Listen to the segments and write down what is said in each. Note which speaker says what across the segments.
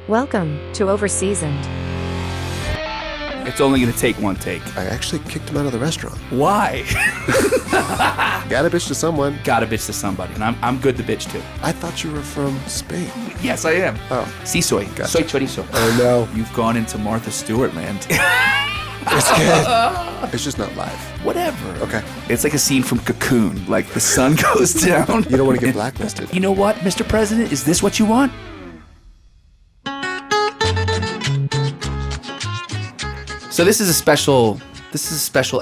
Speaker 1: Welcome to Overseasoned.
Speaker 2: It's only going to take one take.
Speaker 3: I actually kicked him out of the restaurant.
Speaker 2: Why?
Speaker 3: Gotta bitch to someone.
Speaker 2: Gotta bitch to somebody, and I'm good to bitch to.
Speaker 3: I thought you were from Spain.
Speaker 2: Yes, I am.
Speaker 3: Oh.
Speaker 2: Sí soy.
Speaker 3: Gotcha.
Speaker 2: Soy chorizo.
Speaker 3: Oh, no.
Speaker 2: You've gone into Martha Stewart land.
Speaker 3: It's good. It's just not live.
Speaker 2: Whatever.
Speaker 3: Okay.
Speaker 2: It's like a scene from Cocoon. Like the sun goes down.
Speaker 3: You don't want to get blacklisted.
Speaker 2: You know what, Mr. President? Is this what you want? So this is a special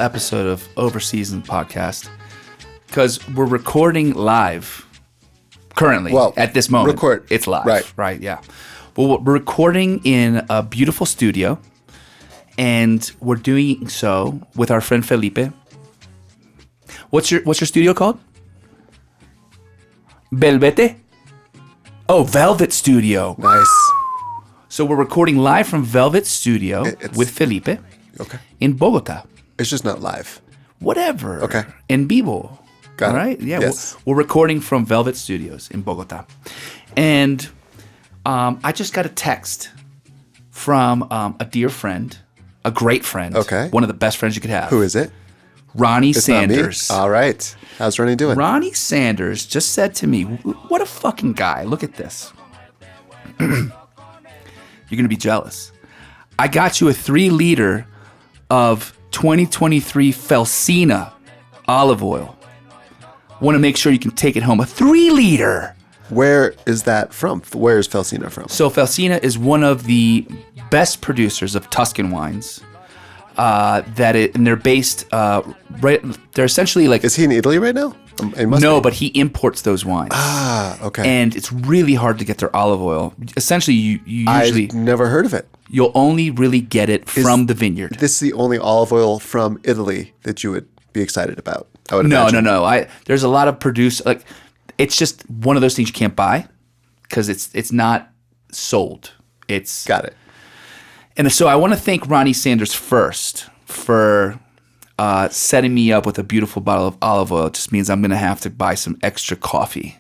Speaker 2: episode of Overseasoned podcast because we're recording live currently.
Speaker 3: Well,
Speaker 2: at this moment,
Speaker 3: record.
Speaker 2: It's live,
Speaker 3: Right?
Speaker 2: Yeah. Well, we're recording in a beautiful studio, and we're doing so with our friend Felipe. What's your studio called? Velvete? Oh, Velvet Studio.
Speaker 3: Nice.
Speaker 2: So we're recording live from Velvet Studio with Felipe.
Speaker 3: Okay.
Speaker 2: In Bogota.
Speaker 3: It's just not live.
Speaker 2: Whatever.
Speaker 3: Okay.
Speaker 2: En vivo.
Speaker 3: Got
Speaker 2: All
Speaker 3: it.
Speaker 2: right? Yeah.
Speaker 3: Yes.
Speaker 2: We're recording from Velvet Studios in Bogota. And I just got a text from a dear friend, a great friend.
Speaker 3: Okay.
Speaker 2: One of the best friends you could have.
Speaker 3: Who is it?
Speaker 2: Ronnie
Speaker 3: It's
Speaker 2: Sanders.
Speaker 3: not me. All right. How's Ronnie doing?
Speaker 2: Ronnie Sanders just said to me, what a fucking guy. Look at this. You're going to be jealous. I got you a 3-liter of 2023 Felsina olive oil. Want to make sure you can take it home. A 3-liter.
Speaker 3: Where is that from? Where is Felsina from?
Speaker 2: So Felsina is one of the best producers of Tuscan wines. And they're based right. They're essentially like.
Speaker 3: Is he in Italy right now? He must
Speaker 2: No,
Speaker 3: be.
Speaker 2: but he imports those wines.
Speaker 3: Ah, okay.
Speaker 2: And it's really hard to get their olive oil. Essentially, you usually
Speaker 3: I've never heard of it.
Speaker 2: you'll only really get it from the vineyard.
Speaker 3: This is the only olive oil from Italy that you would be excited about. I would
Speaker 2: No.
Speaker 3: imagine.
Speaker 2: There's a lot of it's just one of those things you can't buy because it's not sold. It's
Speaker 3: Got it.
Speaker 2: And so I want to thank Ronnie Sanders first for setting me up with a beautiful bottle of olive oil. It just means I'm going to have to buy some extra coffee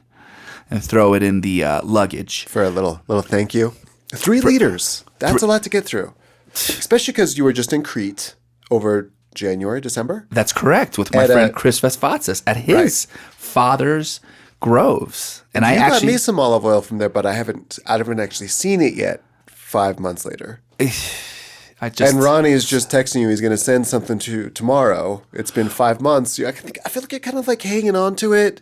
Speaker 2: and throw it in the luggage.
Speaker 3: For a little thank you. 3 liters. That's a lot to get through. Especially because you were just in Crete over January, December.
Speaker 2: That's correct, with my friend Chris Vespatzis at his father's groves. And I
Speaker 3: You got
Speaker 2: actually
Speaker 3: me some olive oil from there, but I haven't actually seen it yet 5 months later. And Ronnie is just texting you. He's going to send something tomorrow. It's been 5 months. I feel like you're kind of like hanging on to it,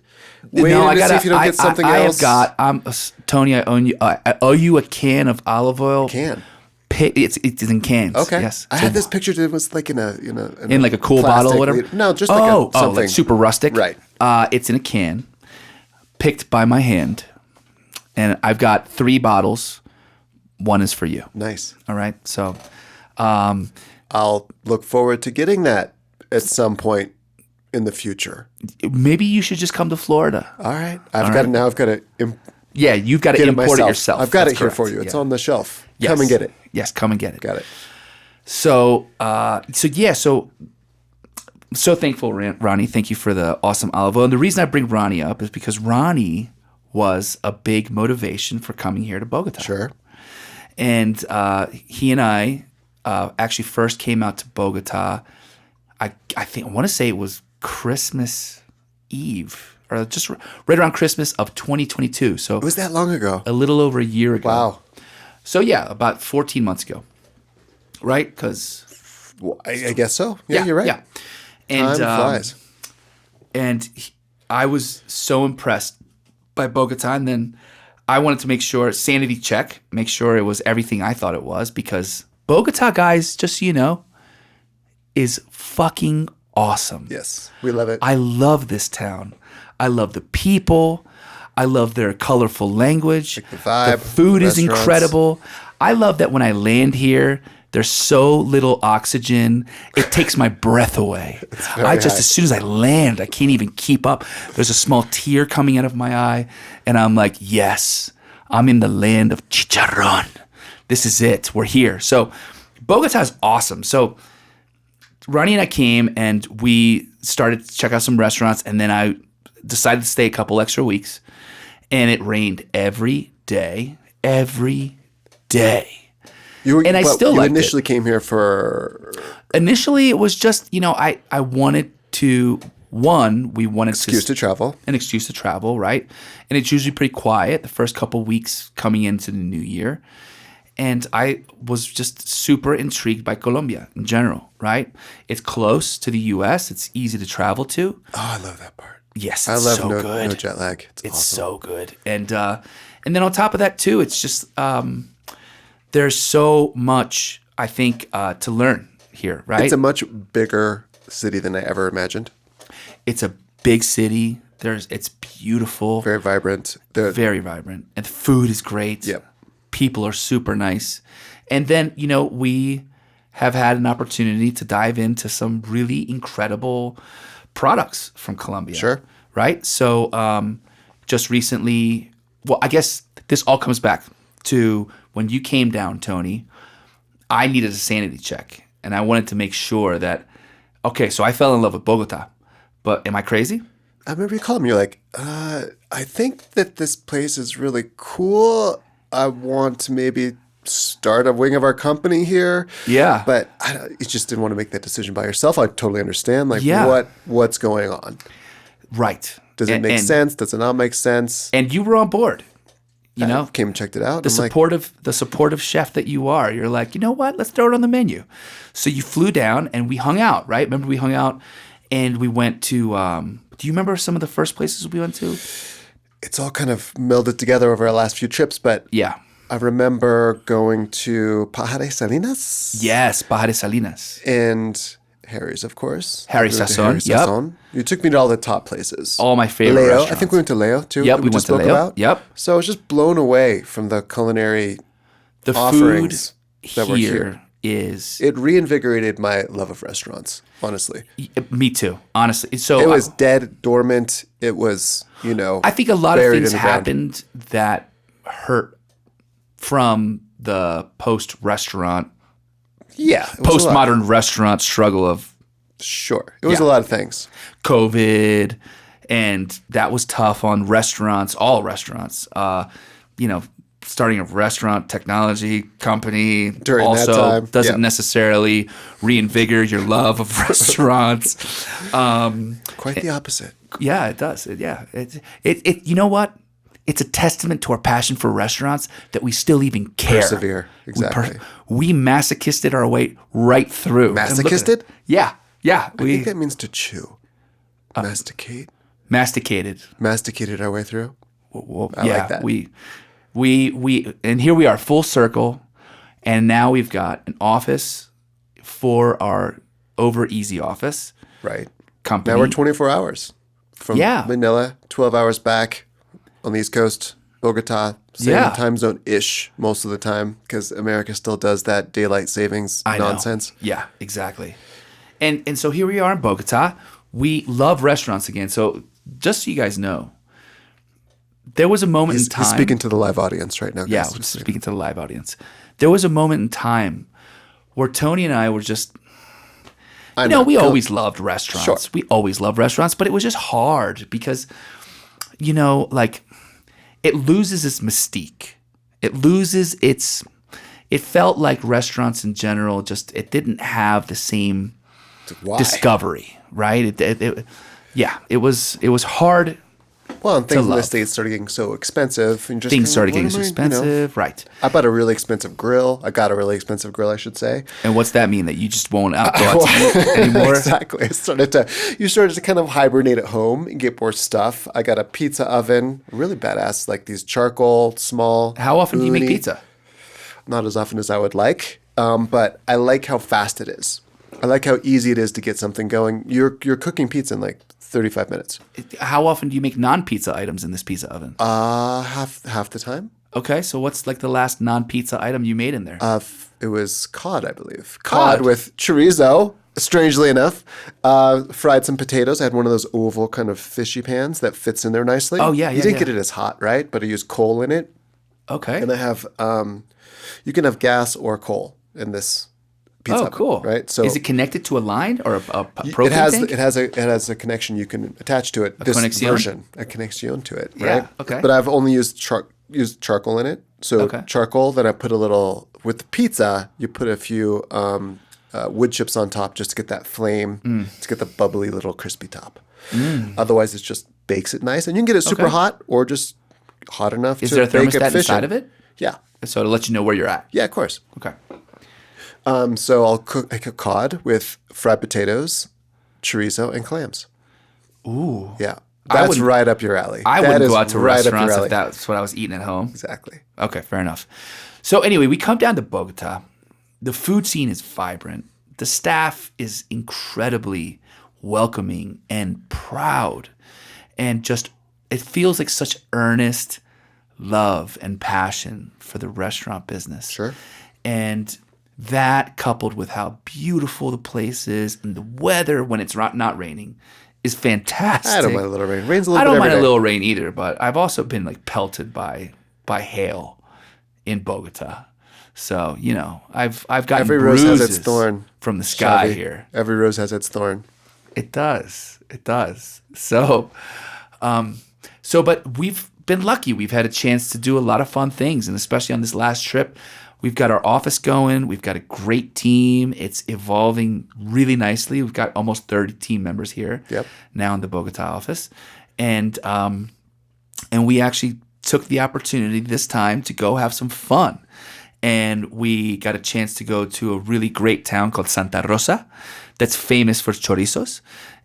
Speaker 3: waiting to see if you don't get something else.
Speaker 2: Tony. I owe you a can of olive oil.
Speaker 3: Can.
Speaker 2: It's in cans.
Speaker 3: Okay.
Speaker 2: Yes.
Speaker 3: I had this picture that was like in
Speaker 2: like a cool bottle or whatever.
Speaker 3: liter. No, just like something.
Speaker 2: Like super rustic.
Speaker 3: Right.
Speaker 2: It's in a can, picked by my hand, and I've got 3 bottles. One is for you.
Speaker 3: Nice.
Speaker 2: All right. So.
Speaker 3: I'll look forward to getting that at some point in the future.
Speaker 2: Maybe you should just come to Florida.
Speaker 3: All right. I've got to
Speaker 2: Yeah, you've got to import it yourself.
Speaker 3: I've got
Speaker 2: That's
Speaker 3: it here
Speaker 2: correct.
Speaker 3: for you. It's
Speaker 2: Yeah.
Speaker 3: on the shelf.
Speaker 2: Yes.
Speaker 3: Come and get it.
Speaker 2: Yes, come and get it.
Speaker 3: Got it.
Speaker 2: So thankful, Ronnie. Thank you for the awesome olive oil. And the reason I bring Ronnie up is because Ronnie was a big motivation for coming here to Bogota.
Speaker 3: Sure.
Speaker 2: And he and I actually first came out to Bogota. I want to say it was Christmas Eve, or just right around Christmas of 2022. So
Speaker 3: It was that long ago.
Speaker 2: a little over a year ago.
Speaker 3: Wow.
Speaker 2: So yeah, about 14 months ago, right? Because
Speaker 3: Well, I guess so. Yeah, you're right.
Speaker 2: Yeah, and
Speaker 3: Time flies.
Speaker 2: I was so impressed by Bogota, and then I wanted to make sure, sanity check, make sure it was everything I thought it was, because Bogota, guys, just so you know, is fucking awesome.
Speaker 3: Yes, we love it.
Speaker 2: I love this town. I love the people. I love their colorful language.
Speaker 3: Like the vibe,
Speaker 2: The food
Speaker 3: the
Speaker 2: is
Speaker 3: restaurants.
Speaker 2: incredible. I love that when I land here, there's so little oxygen. It takes my breath away.
Speaker 3: very high.
Speaker 2: As soon as I land, I can't even keep up. There's a small tear coming out of my eye. And I'm like, yes, I'm in the land of chicharrón. This is it. We're here. So Bogota is awesome. So Ronnie and I came and we started to check out some restaurants, and then I decided to stay a couple extra weeks, and it rained every day day.
Speaker 3: And
Speaker 2: I still liked it.
Speaker 3: You initially came here for...
Speaker 2: Initially, it was just, I wanted to... we wanted
Speaker 3: excuse to travel.
Speaker 2: An excuse to travel, right? And it's usually pretty quiet the first couple weeks coming into the new year. And I was just super intrigued by Colombia in general, right? It's close to the U.S. It's easy to travel to.
Speaker 3: Oh, I love that part.
Speaker 2: Yes,
Speaker 3: I
Speaker 2: it's
Speaker 3: love
Speaker 2: so good.
Speaker 3: No jet lag. It's awesome.
Speaker 2: So good. And then on top of that, too, it's just there's so much, I think, to learn here, right?
Speaker 3: It's a much bigger city than I ever imagined.
Speaker 2: It's a big city. It's beautiful.
Speaker 3: Very vibrant.
Speaker 2: Very vibrant. And the food is great.
Speaker 3: Yep.
Speaker 2: People are super nice. And then, we have had an opportunity to dive into some really incredible products from Colombia.
Speaker 3: Sure.
Speaker 2: Right? So just recently, well, I guess this all comes back to when you came down, Tony, I needed a sanity check. And I wanted to make sure that, okay, so I fell in love with Bogotá. But am I crazy?
Speaker 3: I remember you calling me. You're like, I think that this place is really cool. I want to maybe start a wing of our company here.
Speaker 2: Yeah.
Speaker 3: But you just didn't want to make that decision by yourself. I totally understand. Like, what's going on?
Speaker 2: Right.
Speaker 3: Does it make sense? Does it not make sense?
Speaker 2: And you were on board.
Speaker 3: I came and checked it out.
Speaker 2: The supportive chef that you are. You're like, you know what? Let's throw it on the menu. So you flew down and we hung out, right? Remember we hung out and we went to, do you remember some of the first places we went to?
Speaker 3: It's all kind of melded together over our last few trips, but
Speaker 2: yeah.
Speaker 3: I remember going to Pajares Salinas.
Speaker 2: Yes, Pajares Salinas.
Speaker 3: And Harry's, of course.
Speaker 2: Harry's Sazon, yep.
Speaker 3: You took me to all the top places.
Speaker 2: All my favorite restaurants.
Speaker 3: I think we went to Leo, too.
Speaker 2: Yep, we went to Leo.
Speaker 3: About.
Speaker 2: Yep.
Speaker 3: So I was just blown away from the culinary offerings that were here. It reinvigorated my love of restaurants, honestly.
Speaker 2: Me too, honestly. So
Speaker 3: it was dead, dormant. It was,
Speaker 2: I think a lot of things happened that hurt from the post-restaurant, postmodern restaurant struggle of.
Speaker 3: Sure, it was a lot of things.
Speaker 2: COVID, and that was tough on restaurants, all restaurants. Starting a restaurant technology company
Speaker 3: during
Speaker 2: also
Speaker 3: that time
Speaker 2: doesn't necessarily reinvigorate your love of restaurants.
Speaker 3: Quite the opposite.
Speaker 2: Yeah, it does. It you know what? It's a testament to our passion for restaurants that we still even care.
Speaker 3: Persevere. Exactly.
Speaker 2: We masochisted our way right through.
Speaker 3: Masochisted?
Speaker 2: Yeah. I
Speaker 3: think that means to chew. Masticate.
Speaker 2: Masticated.
Speaker 3: Masticated our way through.
Speaker 2: I
Speaker 3: like that.
Speaker 2: We and here we are full circle, and now we've got an office for our over easy office.
Speaker 3: Right.
Speaker 2: Company.
Speaker 3: Now we're 24 hours from Manila, 12 hours back on the East Coast, Bogotá, same time zone-ish most of the time because America still does that daylight savings nonsense.
Speaker 2: Yeah, exactly. And so here we are in Bogotá. We love restaurants again. So just so you guys know, there was a moment in time.
Speaker 3: He's speaking to the live audience right now, guys.
Speaker 2: Yeah, we're speaking to the live audience. There was a moment in time where Tony and I were just, we always loved restaurants.
Speaker 3: Sure.
Speaker 2: We always loved restaurants, but it was just hard because, it loses its mystique. It felt like restaurants in general it didn't have the same discovery, right? It was hard.
Speaker 3: Well, and things in the States started getting so expensive. And just
Speaker 2: things started getting so expensive, right.
Speaker 3: I bought a really expensive grill. I got a really expensive grill, I should say.
Speaker 2: And what's that mean? That you just won't go out to eat anymore?
Speaker 3: Exactly. You started to kind of hibernate at home and get more stuff. I got a pizza oven, really badass, like these charcoal, small.
Speaker 2: How often do you make pizza?
Speaker 3: Not as often as I would like, but I like how fast it is. I like how easy it is to get something going. You're cooking pizza in like 35 minutes.
Speaker 2: How often do you make non-pizza items in this pizza oven?
Speaker 3: Half the time.
Speaker 2: Okay, so what's like the last non-pizza item you made in there?
Speaker 3: It was cod, I believe. Cod with chorizo, strangely enough. Fried some potatoes. I had one of those oval kind of fishy pans that fits in there nicely.
Speaker 2: Oh, yeah.
Speaker 3: You didn't get it as hot, right? But I used coal in it.
Speaker 2: Okay.
Speaker 3: And I have, you can have gas or coal in this pizza oven,
Speaker 2: cool.
Speaker 3: right? So
Speaker 2: is it connected to a line or a propane tank?
Speaker 3: It has a connection you can attach to it. A connection to it, right?
Speaker 2: Yeah, okay.
Speaker 3: But I've only used use charcoal in it. So charcoal, then I put a little, with the pizza, you put a few wood chips on top just to get that flame, to get the bubbly little crispy top. Otherwise, it just bakes it nice. And you can get it super hot or just hot enough to
Speaker 2: there a
Speaker 3: bake
Speaker 2: thermostat
Speaker 3: efficient.
Speaker 2: inside of it?
Speaker 3: Yeah.
Speaker 2: So to let you know where you're at.
Speaker 3: Yeah, of course.
Speaker 2: Okay.
Speaker 3: So I cook cod with fried potatoes, chorizo, and clams.
Speaker 2: Ooh.
Speaker 3: Yeah. That's right up your alley.
Speaker 2: I
Speaker 3: That
Speaker 2: wouldn't
Speaker 3: is
Speaker 2: go out to
Speaker 3: right up your
Speaker 2: restaurants
Speaker 3: alley.
Speaker 2: if that's what I was eating at home.
Speaker 3: Exactly.
Speaker 2: Okay, fair enough. So anyway, we come down to Bogota. The food scene is vibrant. The staff is incredibly welcoming and proud. And just, it feels like such earnest love and passion for the restaurant business.
Speaker 3: Sure.
Speaker 2: And that, coupled with how beautiful the place is and the weather when it's not raining, is fantastic.
Speaker 3: I don't mind a little rain. Rain's a little
Speaker 2: I
Speaker 3: bit
Speaker 2: don't
Speaker 3: every
Speaker 2: mind
Speaker 3: day.
Speaker 2: a little rain either, but I've also been like pelted by hail in Bogota. So, you know, I've gotten
Speaker 3: Every rose has its
Speaker 2: bruises
Speaker 3: thorn
Speaker 2: from the sky
Speaker 3: Xavi.
Speaker 2: here.
Speaker 3: Every rose has its thorn.
Speaker 2: It does. It does. So, but we've been lucky. We've had a chance to do a lot of fun things, and especially on this last trip, we've got our office going. We've got a great team. It's evolving really nicely. We've got almost 30 team members here now in the Bogota office, and we actually took the opportunity this time to go have some fun. And we got a chance to go to a really great town called Santa Rosa that's famous for chorizos.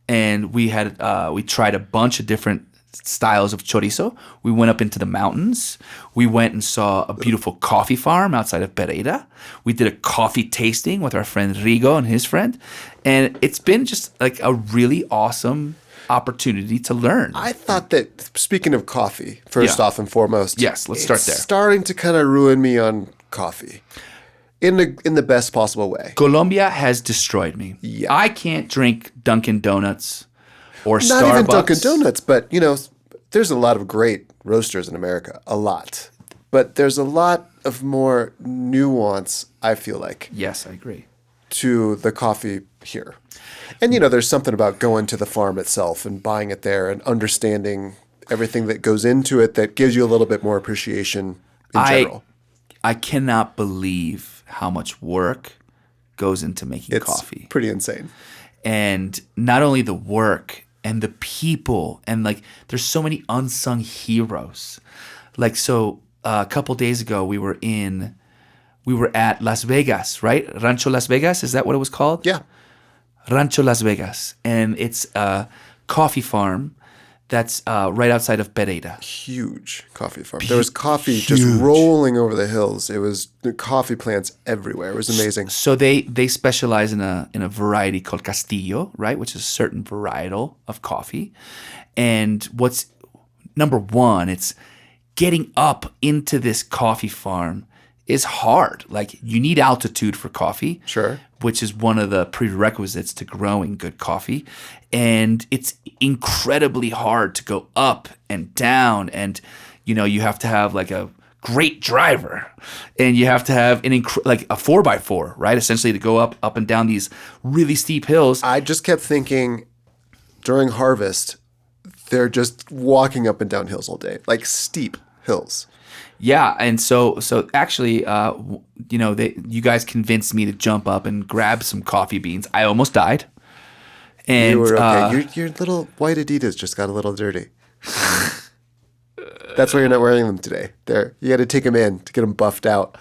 Speaker 2: And we tried a bunch of different styles of chorizo. We went up into the mountains. We went and saw a beautiful coffee farm outside of Pereira. We did a coffee tasting with our friend Rigo and his friend. And it's been just like a really awesome opportunity to learn.
Speaker 3: I thought that, speaking of coffee, first off and foremost.
Speaker 2: Yes, let's start there.
Speaker 3: It's starting to kind of ruin me on coffee. In the best possible way.
Speaker 2: Colombia has destroyed me.
Speaker 3: Yeah.
Speaker 2: I can't drink Dunkin' Donuts or Starbucks.
Speaker 3: Not even Dunkin' Donuts, but, you know, there's a lot of great roasters in America. A lot. But there's a lot of more nuance, I feel like.
Speaker 2: Yes, I agree.
Speaker 3: To the coffee here. And, you know, there's something about going to the farm itself and buying it there and understanding everything that goes into it that gives you a little bit more appreciation in general.
Speaker 2: I cannot believe how much work goes into making coffee.
Speaker 3: It's pretty insane.
Speaker 2: And not only the work and the people, and like there's so many unsung heroes. Like, so a couple days ago we were at Las Vegas, right? Rancho Las Vegas, is that what it was called?
Speaker 3: Yeah.
Speaker 2: Rancho Las Vegas. And it's a coffee farm that's right outside of Pereira.
Speaker 3: Huge coffee farm. There was coffee just rolling over the hills. It was coffee plants everywhere. It was amazing.
Speaker 2: So they specialize in a variety called Castillo, right, which is a certain varietal of coffee. And what's number one, it's getting up into this coffee farm is hard. Like, you need altitude for coffee.
Speaker 3: Sure.
Speaker 2: Which is one of the prerequisites to growing good coffee. And it's incredibly hard to go up and down. And, you know, you have to have like a great driver. And you have to have like a 4x4, right? Essentially to go up and down these really steep hills.
Speaker 3: I just kept thinking during harvest, they're just walking up and down hills all day, like steep hills.
Speaker 2: Yeah, and so actually, you know, you guys convinced me to jump up and grab some coffee beans. I almost died. And
Speaker 3: you were okay. Your little white Adidas just got a little dirty. That's why you're not wearing them today. You got to take them in to get them buffed out.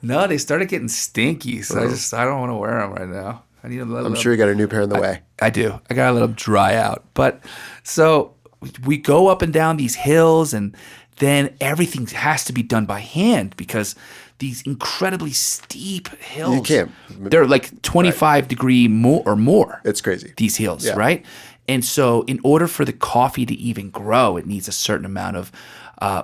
Speaker 2: No, they started getting stinky, so I don't want to wear them right now. I need to let them.
Speaker 3: I'm sure you got a new pair in the way.
Speaker 2: I do. I got to let them dry out. But so we go up and down these hills, and then everything has to be done by hand because these incredibly steep hills.
Speaker 3: You can't.
Speaker 2: They're like 25 degree more.
Speaker 3: It's crazy.
Speaker 2: These hills, right? And so in order for the coffee to even grow, it needs a certain amount of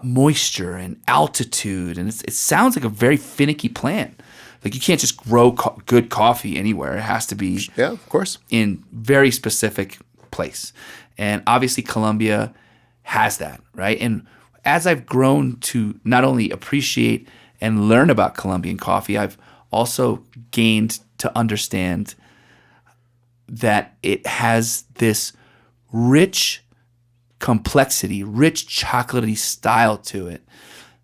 Speaker 2: moisture and altitude. And it sounds like a very finicky plant. Like, you can't just grow good coffee anywhere. It has to be
Speaker 3: of course,
Speaker 2: in very specific place. And obviously Colombia has that, right? And as I've grown to not only appreciate and learn about Colombian coffee, I've also gained to understand that it has this rich complexity, rich chocolatey style to it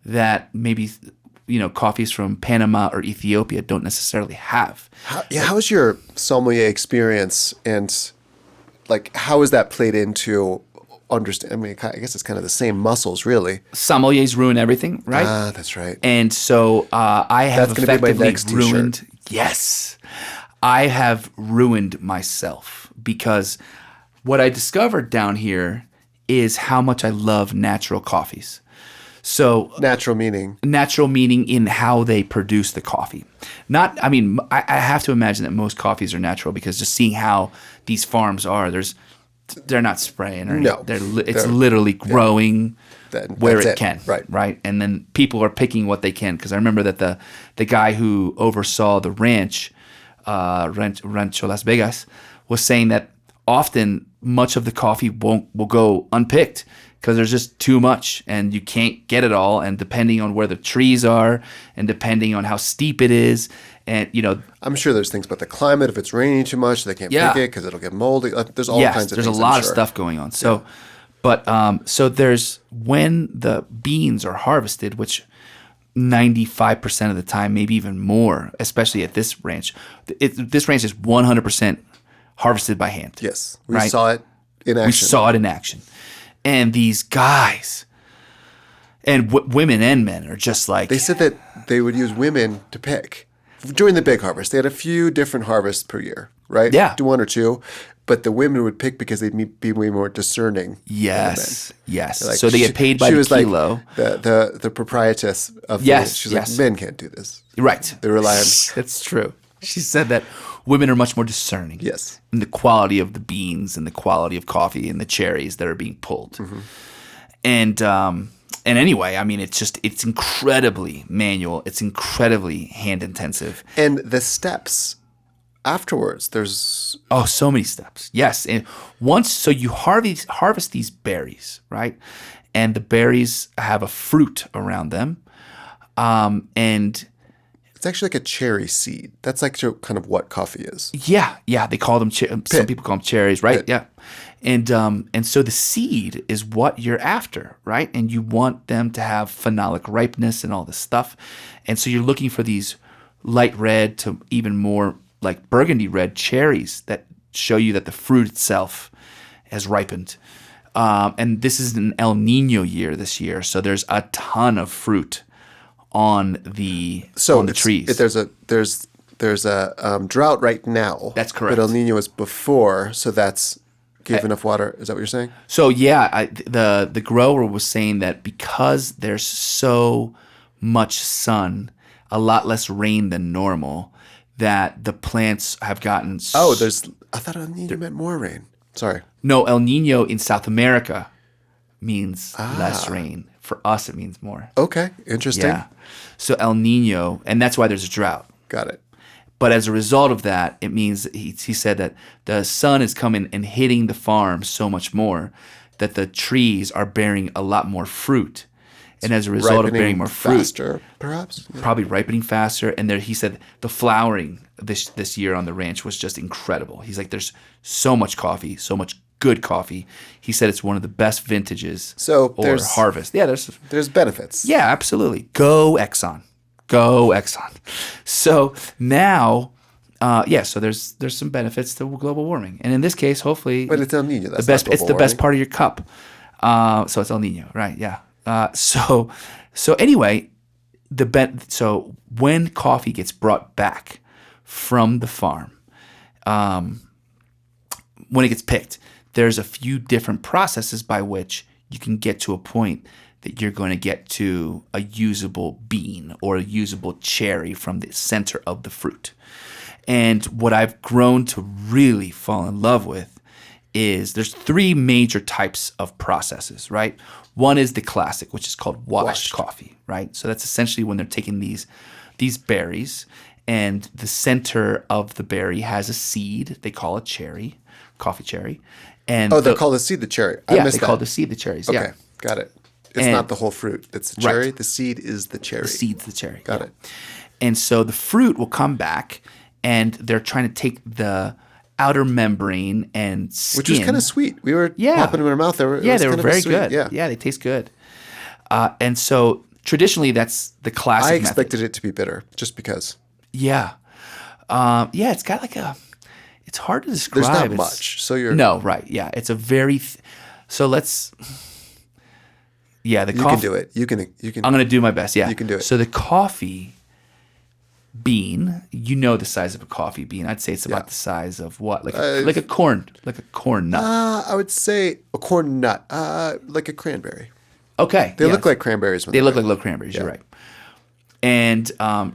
Speaker 2: that maybe coffees from Panama or Ethiopia don't necessarily have.
Speaker 3: How was your sommelier experience, and like how is that played into understand? I mean, I guess it's kind of the same muscles, really.
Speaker 2: Sommeliers ruin everything, right?
Speaker 3: Ah, that's right.
Speaker 2: And so I have
Speaker 3: That's gonna be my
Speaker 2: effectively
Speaker 3: next t-shirt.
Speaker 2: ruined. Yes, I have ruined myself because what I discovered down here is how much I love natural coffees. So
Speaker 3: Natural meaning.
Speaker 2: natural meaning in how they produce the coffee. Not, I mean, I have to imagine that most coffees are natural because just seeing how these farms are, they're not spraying or
Speaker 3: No.
Speaker 2: it's literally growing where
Speaker 3: that's
Speaker 2: it
Speaker 3: it.
Speaker 2: can,
Speaker 3: Right.
Speaker 2: And then people are picking what they can because I remember that the guy who oversaw the ranch, Rancho Las Vegas, was saying that often much of the coffee will go unpicked because there's just too much and you can't get it all. And depending on where the trees are and depending on how steep it is, and
Speaker 3: I'm sure there's things about the climate. If it's raining too much, they can't pick it because it'll get moldy. There's all kinds of
Speaker 2: there's
Speaker 3: things.
Speaker 2: a lot of stuff going on. So, so there's when the beans are harvested, which 95% of the time, maybe even more, especially at this ranch. This ranch is 100% harvested by hand.
Speaker 3: Yes, we
Speaker 2: right?
Speaker 3: saw it in action.
Speaker 2: We saw it in action. And these guys and women and men are just like...
Speaker 3: They said that they would use women to pick. During the big harvest, they had a few different harvests per year, right?
Speaker 2: Yeah.
Speaker 3: Do one or two. But the women would pick because they'd be way more discerning.
Speaker 2: Yes, yes.
Speaker 3: Like,
Speaker 2: so they get paid by the kilo.
Speaker 3: Like the proprietress of she's like, men can't do this.
Speaker 2: Right.
Speaker 3: They rely on...
Speaker 2: That's true. She said that women are much more discerning.
Speaker 3: Yes.
Speaker 2: In the quality of the beans and the quality of coffee and the cherries that are being pulled. Mm-hmm. And anyway, I mean, it's incredibly manual. It's incredibly hand intensive.
Speaker 3: And the steps afterwards, there's...
Speaker 2: Oh, so many steps. Yes. And so you harvest these berries, right? And the berries have a fruit around them. And
Speaker 3: it's actually like a cherry seed. That's like kind of what coffee is.
Speaker 2: Yeah. They call them, some people call them cherries, right?
Speaker 3: Pit.
Speaker 2: Yeah. And so the seed is what you're after, right? And you want them to have phenolic ripeness and all this stuff. And so you're looking for these light red to even more like burgundy red cherries that show you that the fruit itself has ripened. And this is an El Nino year this year, so there's a ton of fruit on the trees.
Speaker 3: There's a drought right now.
Speaker 2: That's correct.
Speaker 3: But El Nino is before, so that's gave enough water. Is that what you're saying?
Speaker 2: So yeah, the grower was saying that because there's so much sun, a lot less rain than normal, that the plants have gotten...
Speaker 3: I thought El Nino meant more rain. Sorry.
Speaker 2: No, El Nino in South America means less rain. For us, it means more.
Speaker 3: Okay, interesting.
Speaker 2: Yeah. So El Nino, and that's why there's a drought.
Speaker 3: Got it.
Speaker 2: But as a result of that, it means he said that the sun is coming and hitting the farm so much more that the trees are bearing a lot more fruit. And as a result of bearing more fruit,
Speaker 3: faster, perhaps,
Speaker 2: probably ripening faster. And he said the flowering this year on the ranch was just incredible. He's like, there's so much coffee, so much good coffee. He said it's one of the best vintages or harvest. Yeah,
Speaker 3: there's benefits.
Speaker 2: Yeah, absolutely. Go Exxon. So now, so there's some benefits to global warming, and in this case, hopefully,
Speaker 3: but it's El Nino. That's
Speaker 2: it's the best part of your cup. So it's El Nino, right? Yeah. So anyway, so when coffee gets brought back from the farm, when it gets picked, there's a few different processes by which you can get to a point that you're going to get to a usable bean or a usable cherry from the center of the fruit. And what I've grown to really fall in love with is there's three major types of processes, right? One is the classic, which is called washed coffee, right? So that's essentially when they're taking these berries, and the center of the berry has a seed. They call it coffee cherry. And
Speaker 3: they call the seed the cherry.
Speaker 2: Call the seed the cherries.
Speaker 3: Okay,
Speaker 2: yeah.
Speaker 3: Got it. It's not the whole fruit. It's the cherry. Right. The seed is the cherry.
Speaker 2: The seed's the cherry.
Speaker 3: Got it.
Speaker 2: And so the fruit will come back, and they're trying to take the outer membrane and skin.
Speaker 3: Which was kind of sweet. We were popping them in our mouth. They were very
Speaker 2: good.
Speaker 3: Yeah,
Speaker 2: they taste good. And so traditionally that's the classic
Speaker 3: I
Speaker 2: method.
Speaker 3: expected it to be bitter just because.
Speaker 2: Yeah. It's got like it's hard to describe.
Speaker 3: There's not
Speaker 2: It's-
Speaker 3: much. So you're.
Speaker 2: No, right. Yeah. It's a very, so let's, yeah, the
Speaker 3: You
Speaker 2: coffee.
Speaker 3: can do it. You can.
Speaker 2: I'm going to do my best. Yeah.
Speaker 3: You can do it.
Speaker 2: So the coffee bean, you know the size of a coffee bean. I'd say it's about the size of what? Like a corn nut.
Speaker 3: I would say a corn nut, like a cranberry.
Speaker 2: Okay.
Speaker 3: They look like cranberries. When
Speaker 2: They
Speaker 3: they're
Speaker 2: look
Speaker 3: ripe.
Speaker 2: like little cranberries. You're right. And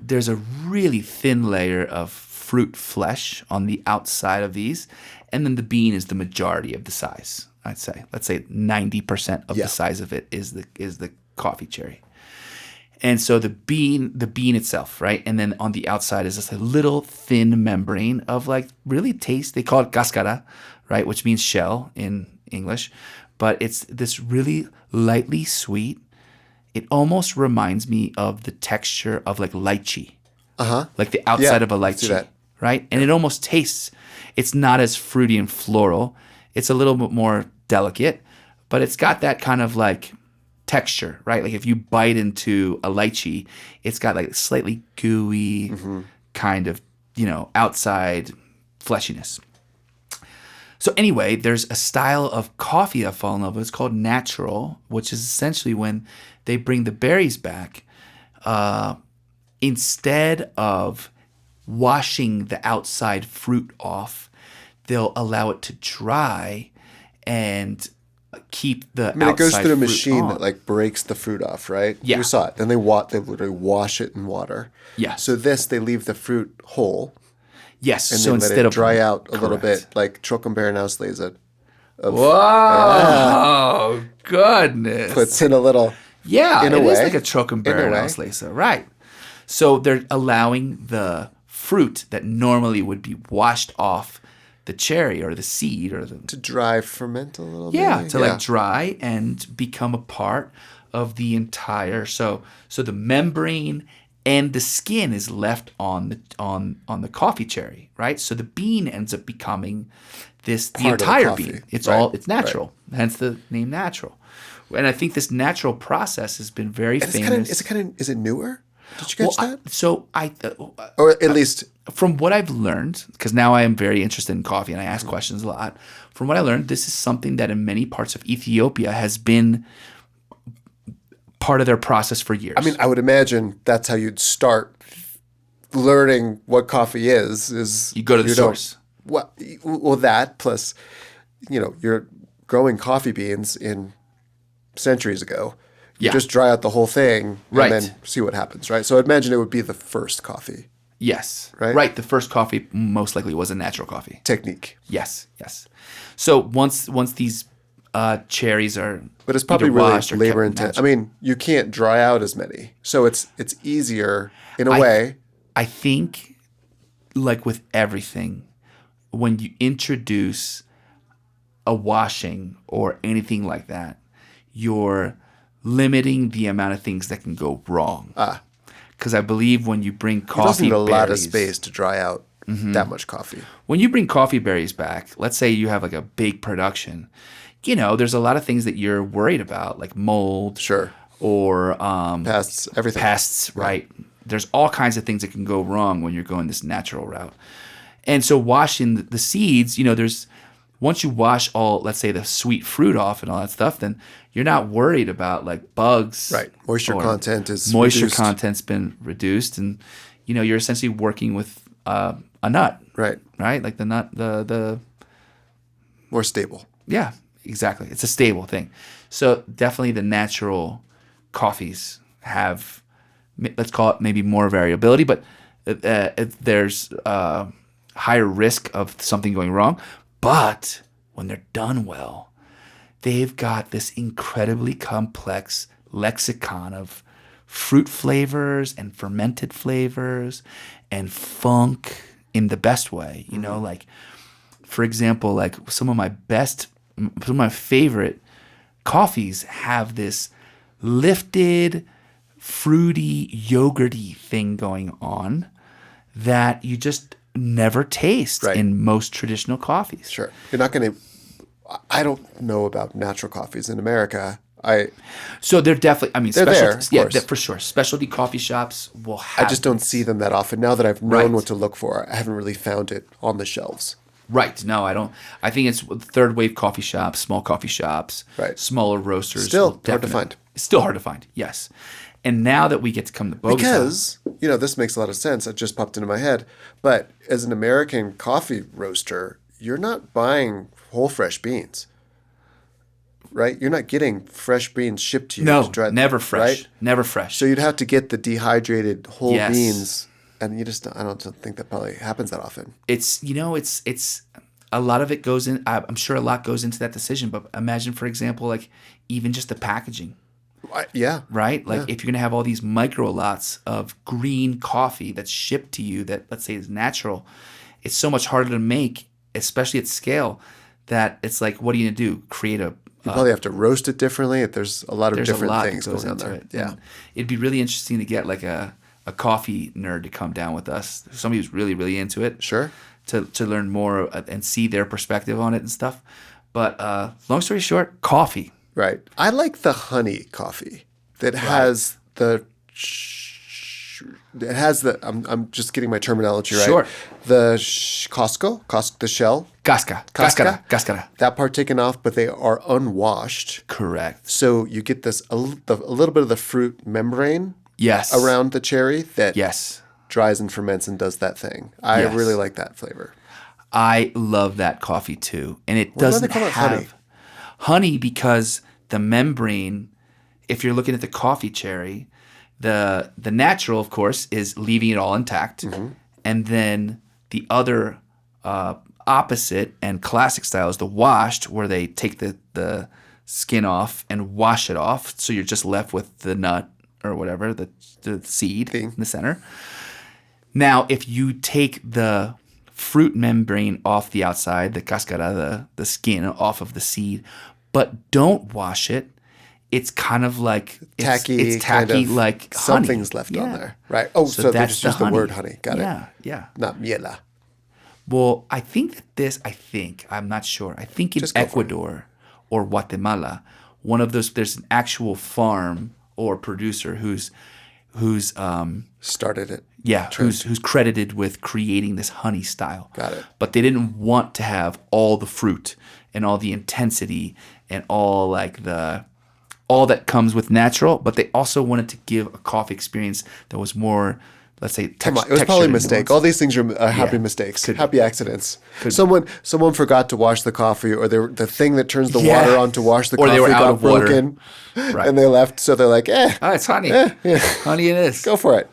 Speaker 2: there's a really thin layer of fruit flesh on the outside of these, and then the bean is the majority of the size. I'd say, let's say 90% of the size of it is the coffee cherry. And so the bean itself, right? And then on the outside is just a little thin membrane of like really taste. They call it cáscara, right? Which means shell in English. But it's this really lightly sweet. It almost reminds me of the texture of like lychee. Like the outside of a
Speaker 3: I see
Speaker 2: lychee,
Speaker 3: that.
Speaker 2: right? And it almost tastes, it's not as fruity and floral. It's a little bit more delicate, but it's got that kind of like texture, right? Like if you bite into a lychee, it's got like slightly gooey kind of, outside fleshiness. So anyway, there's a style of coffee I fall in love with. It's called natural, which is essentially when they bring the berries back, instead of washing the outside fruit off, they'll allow it to dry and keep the outside
Speaker 3: I mean, it goes through a
Speaker 2: fruit
Speaker 3: machine
Speaker 2: on.
Speaker 3: that like breaks the fruit off, right?
Speaker 2: Yeah.
Speaker 3: We saw it. Then they literally wash it in water.
Speaker 2: Yeah.
Speaker 3: So they leave the fruit whole
Speaker 2: Yes.
Speaker 3: and
Speaker 2: so
Speaker 3: then let
Speaker 2: instead
Speaker 3: it
Speaker 2: of
Speaker 3: dry out a little
Speaker 2: Correct.
Speaker 3: bit, like Trockenbeeren Auslese
Speaker 2: Whoa! Goodness.
Speaker 3: puts in a little.
Speaker 2: Yeah,
Speaker 3: in a
Speaker 2: it is
Speaker 3: way.
Speaker 2: like a
Speaker 3: In a
Speaker 2: Trockenbeeren
Speaker 3: way.
Speaker 2: Auslese, right? So they're allowing the fruit that normally would be washed off the cherry or the seed or the
Speaker 3: To dry ferment a little bit.
Speaker 2: to like dry and become a part of the entire. So the membrane and the skin is left on the coffee cherry, right? So the bean ends up becoming the
Speaker 3: of the
Speaker 2: entire
Speaker 3: coffee.
Speaker 2: bean. It's
Speaker 3: Right,
Speaker 2: it's natural, hence the name natural. And I think this natural process has been very
Speaker 3: And
Speaker 2: famous.
Speaker 3: is it newer? Did you catch that?
Speaker 2: So
Speaker 3: Or at least
Speaker 2: from what I've learned, because now I am very interested in coffee and I ask questions a lot. From what I learned, this is something that in many parts of Ethiopia has been part of their process for years.
Speaker 3: I mean, I would imagine that's how you'd start learning what coffee is
Speaker 2: you go to the
Speaker 3: don't-
Speaker 2: source.
Speaker 3: Well, that plus, you're growing coffee beans in centuries ago. You
Speaker 2: Yeah.
Speaker 3: just dry out the whole thing
Speaker 2: Right.
Speaker 3: and then see what happens, right? So I'd imagine it would be the first coffee
Speaker 2: Yes.
Speaker 3: Right?
Speaker 2: The first coffee most likely was a natural coffee.
Speaker 3: technique.
Speaker 2: Yes. So once these cherries are
Speaker 3: But it's probably
Speaker 2: either
Speaker 3: really
Speaker 2: washed or
Speaker 3: labor
Speaker 2: kept
Speaker 3: intensive. I
Speaker 2: natural.
Speaker 3: mean, you can't dry out as many. So it's easier in a way.
Speaker 2: I think, like with everything, when you introduce a washing or anything like that, you're limiting the amount of things that can go wrong. Because I believe when you bring
Speaker 3: It doesn't
Speaker 2: coffee
Speaker 3: need a lot of
Speaker 2: berries,
Speaker 3: space to dry out that much coffee.
Speaker 2: when you bring coffee berries back, let's say you have like a big production, there's a lot of things that you're worried about, like mold,
Speaker 3: Sure.
Speaker 2: or
Speaker 3: Pests, everything.
Speaker 2: pests, right? There's all kinds of things that can go wrong when you're going this natural route. And so washing the seeds, there's once you wash all, let's say, the sweet fruit off and all that stuff, then you're not worried about like bugs.
Speaker 3: Right. Moisture
Speaker 2: or
Speaker 3: content is
Speaker 2: moisture
Speaker 3: reduced.
Speaker 2: content's been reduced, and you're essentially working with a nut,
Speaker 3: Right.
Speaker 2: right? Like the nut, the
Speaker 3: More stable.
Speaker 2: yeah, exactly. It's a stable thing. So definitely the natural coffees have, let's call it maybe more variability, but there's higher risk of something going wrong. But when they're done well, they've got this incredibly complex lexicon of fruit flavors and fermented flavors and funk in the best way. Like, for example, like some of my favorite coffees have this lifted, fruity, yogurty thing going on that you just never taste
Speaker 3: Right.
Speaker 2: in most traditional coffees.
Speaker 3: Sure. You're not going to. I don't know about natural coffees in America.
Speaker 2: So they're definitely, I mean,
Speaker 3: They're there, of
Speaker 2: yeah,
Speaker 3: course.
Speaker 2: For sure. Specialty coffee shops will have.
Speaker 3: I just don't see them that often. Now that I've known
Speaker 2: Right.
Speaker 3: what to look for, I haven't really found it on the shelves.
Speaker 2: Right. No, I don't. I think it's third wave coffee shops, small coffee shops,
Speaker 3: Right.
Speaker 2: smaller roasters.
Speaker 3: Still
Speaker 2: will
Speaker 3: hard to find.
Speaker 2: It's still hard to find, yes. And now that we get to come to Bogotá.
Speaker 3: Because, this makes a lot of sense. It just popped into my head. But as an American coffee roaster, you're not buying whole fresh beans. Right? You're not getting fresh beans shipped to you.
Speaker 2: No,
Speaker 3: to dry,
Speaker 2: never fresh.
Speaker 3: Right?
Speaker 2: Never fresh.
Speaker 3: So you'd have to get the dehydrated whole
Speaker 2: Yes.
Speaker 3: beans. And I don't think that probably happens that often.
Speaker 2: It's it's a lot of it goes in. I'm sure a lot goes into that decision. But imagine, for example, like even just the packaging.
Speaker 3: Yeah.
Speaker 2: Right? Like if you're gonna have all these micro lots of green coffee that's shipped to you that, let's say, is natural, it's so much harder to make, especially at scale, that it's like, what are you gonna do? Create a
Speaker 3: You probably have to roast it differently. There's a lot of
Speaker 2: there's
Speaker 3: different
Speaker 2: a lot
Speaker 3: things
Speaker 2: that goes
Speaker 3: going on
Speaker 2: into
Speaker 3: there.
Speaker 2: it.
Speaker 3: Yeah.
Speaker 2: And it'd be really interesting to get like a coffee nerd to come down with us. Somebody who's really, really into it.
Speaker 3: Sure.
Speaker 2: To learn more and see their perspective on it and stuff. But long story short, coffee.
Speaker 3: Right. I like the honey coffee that has the. It has the. I'm just getting my terminology right.
Speaker 2: Sure.
Speaker 3: The the shell.
Speaker 2: Cascara.
Speaker 3: That part taken off, but they are unwashed.
Speaker 2: Correct.
Speaker 3: So you get this a little bit of the fruit membrane.
Speaker 2: Yes.
Speaker 3: Around the cherry that.
Speaker 2: Yes.
Speaker 3: Dries and ferments and does that thing. I
Speaker 2: Yes.
Speaker 3: really like that flavor.
Speaker 2: I love that coffee too, and it
Speaker 3: Why do
Speaker 2: doesn't
Speaker 3: they call it
Speaker 2: have honey because the membrane. If you're looking at the coffee cherry, the natural, of course, is leaving it all intact, and then the other opposite and classic style is the washed, where they take the skin off and wash it off, so you're just left with the nut or whatever, the seed in the center. Now, if you take the fruit membrane off the outside, the cascara, the skin off of the seed, but don't wash it, it's kind of like
Speaker 3: Tacky.
Speaker 2: It's tacky,
Speaker 3: kind of,
Speaker 2: like honey.
Speaker 3: something's left on there. Right. Oh, so they just use the word honey. Got it.
Speaker 2: Yeah.
Speaker 3: Not miela.
Speaker 2: Well, I think I'm not sure. I think in
Speaker 3: Just go for it.
Speaker 2: Ecuador or Guatemala, one of those, there's an actual farm or producer who's
Speaker 3: Started it.
Speaker 2: yeah, who's credited with creating this honey style.
Speaker 3: Got it.
Speaker 2: But they didn't want to have all the fruit and all the intensity and all that comes with natural, but they also wanted to give a coffee experience that was more, let's say,
Speaker 3: Come on, it was probably a mistake. All these things are happy
Speaker 2: Yeah,
Speaker 3: mistakes,
Speaker 2: could be.
Speaker 3: happy accidents.
Speaker 2: Could be.
Speaker 3: Someone forgot to wash the coffee, or the thing that turns the
Speaker 2: Yeah.
Speaker 3: water on to wash the
Speaker 2: Or
Speaker 3: coffee
Speaker 2: they were out
Speaker 3: got
Speaker 2: of water.
Speaker 3: broken,
Speaker 2: Right.
Speaker 3: and they left. So they're like,
Speaker 2: Oh, it's honey. Honey it is.
Speaker 3: go for it.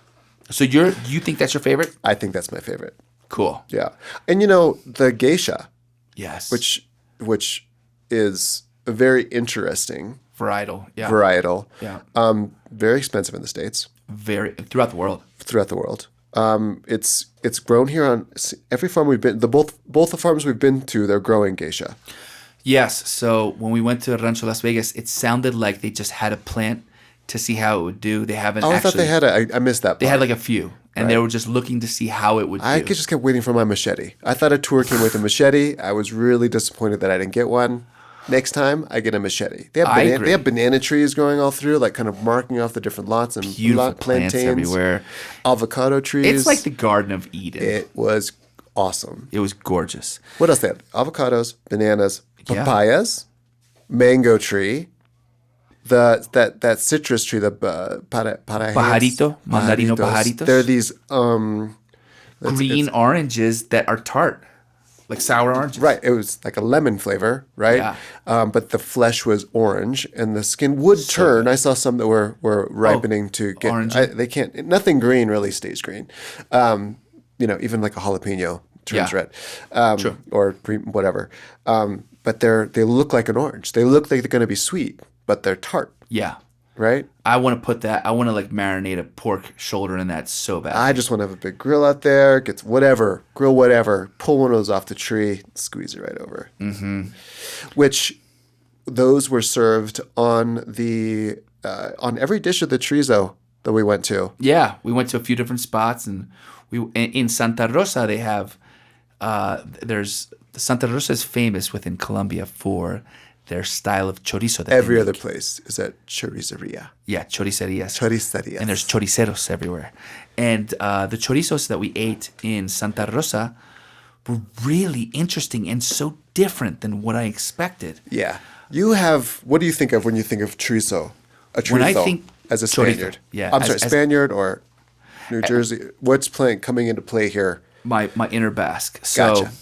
Speaker 2: So you think that's your favorite?
Speaker 3: I think that's my favorite.
Speaker 2: Cool.
Speaker 3: Yeah, and the geisha,
Speaker 2: Yes.
Speaker 3: which is a very interesting
Speaker 2: varietal. Yeah.
Speaker 3: varietal.
Speaker 2: Yeah.
Speaker 3: Very expensive in the States,
Speaker 2: Throughout the world.
Speaker 3: throughout the world. It's grown here on every farm we've been. Both the farms we've been to, they're growing geisha.
Speaker 2: Yes. So when we went to Rancho Las Vegas, it sounded like they just had a plant to see how it would do. They haven't.
Speaker 3: Oh, I
Speaker 2: actually,
Speaker 3: thought they had I missed that part.
Speaker 2: They had like a few, and they were just looking to see how it would do.
Speaker 3: I just kept waiting for my machete. I thought a tour came with a machete. I was really disappointed that I didn't get one. Next time, I get a machete. They
Speaker 2: agree.
Speaker 3: have banana trees growing all through, like kind of marking off the different lots and
Speaker 2: Beautiful plants
Speaker 3: plantains
Speaker 2: everywhere.
Speaker 3: avocado trees.
Speaker 2: It's like the Garden of Eden.
Speaker 3: It was awesome.
Speaker 2: It was gorgeous.
Speaker 3: What else they had? Avocados, bananas,
Speaker 2: Yeah.
Speaker 3: papayas, mango tree, that citrus tree, the
Speaker 2: Pajarito, mandarino pajaritos.
Speaker 3: There are these
Speaker 2: Green oranges that are tart, like sour oranges.
Speaker 3: right. It was like a lemon flavor, right?
Speaker 2: Yeah.
Speaker 3: But the flesh was orange, and the skin would turn. I saw some that were ripening to get.
Speaker 2: orangey.
Speaker 3: They can't. Nothing green really stays green. Even like a jalapeno turns
Speaker 2: Yeah.
Speaker 3: red,
Speaker 2: True.
Speaker 3: or whatever. But they look like an orange. They look like they're going to be sweet, but they're tart,
Speaker 2: Yeah.
Speaker 3: right?
Speaker 2: I want to put that. I want to like marinate a pork shoulder in that so bad.
Speaker 3: I just want to have a big grill out there. Grill whatever. Pull one of those off the tree, squeeze it right over. Mm-hmm. Which those were served on on every dish of the chorizo that we went to.
Speaker 2: Yeah, we went to a few different spots, and in Santa Rosa they have Santa Rosa is famous within Colombia for their style of chorizo. That
Speaker 3: Every
Speaker 2: they
Speaker 3: other
Speaker 2: make.
Speaker 3: place is at choriceria.
Speaker 2: Yeah, choricerias.
Speaker 3: Choricerias.
Speaker 2: And there's choriceros everywhere. And the chorizos that we ate in Santa Rosa were really interesting and so different than what I expected.
Speaker 3: Yeah. What do you think of when you think of chorizo? A chorizo
Speaker 2: When I think
Speaker 3: as a
Speaker 2: chorizo,
Speaker 3: Spaniard.
Speaker 2: yeah,
Speaker 3: I'm sorry, Spaniard or New Jersey. What's coming into play here?
Speaker 2: My inner Basque. So
Speaker 3: Gotcha.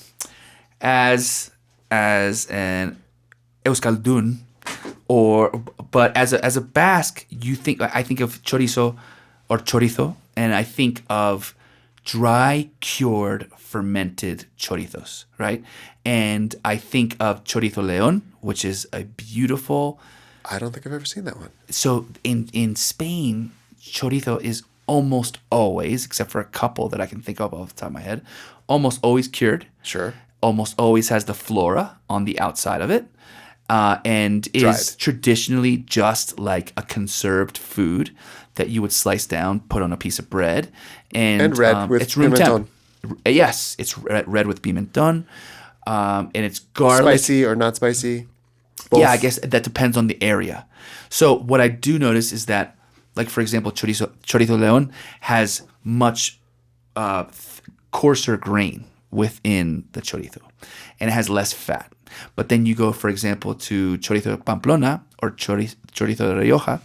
Speaker 2: as an Euskaldun, but as a Basque, I think of chorizo or chorizo, and I think of dry cured fermented chorizos, right? And I think of chorizo león, which is a beautiful.
Speaker 3: I don't think I've ever seen that one.
Speaker 2: So in Spain, chorizo is almost always, except for a couple that I can think of off the top of my head, almost always cured.
Speaker 3: Sure.
Speaker 2: Almost always has the flora on the outside of it, and is
Speaker 3: Dried.
Speaker 2: traditionally just like a conserved food that you would slice down, put on a piece of bread, and
Speaker 3: red with
Speaker 2: it's room temp.
Speaker 3: pimentón.
Speaker 2: Yes, it's red with pimentón, and it's garlic.
Speaker 3: Spicy or not spicy? Both.
Speaker 2: Yeah, I guess that depends on the area. So what I do notice is that, like for example, chorizo león has much coarser grain within the chorizo, and it has less fat. But then you go, for example, to chorizo de Pamplona or chorizo de Rioja,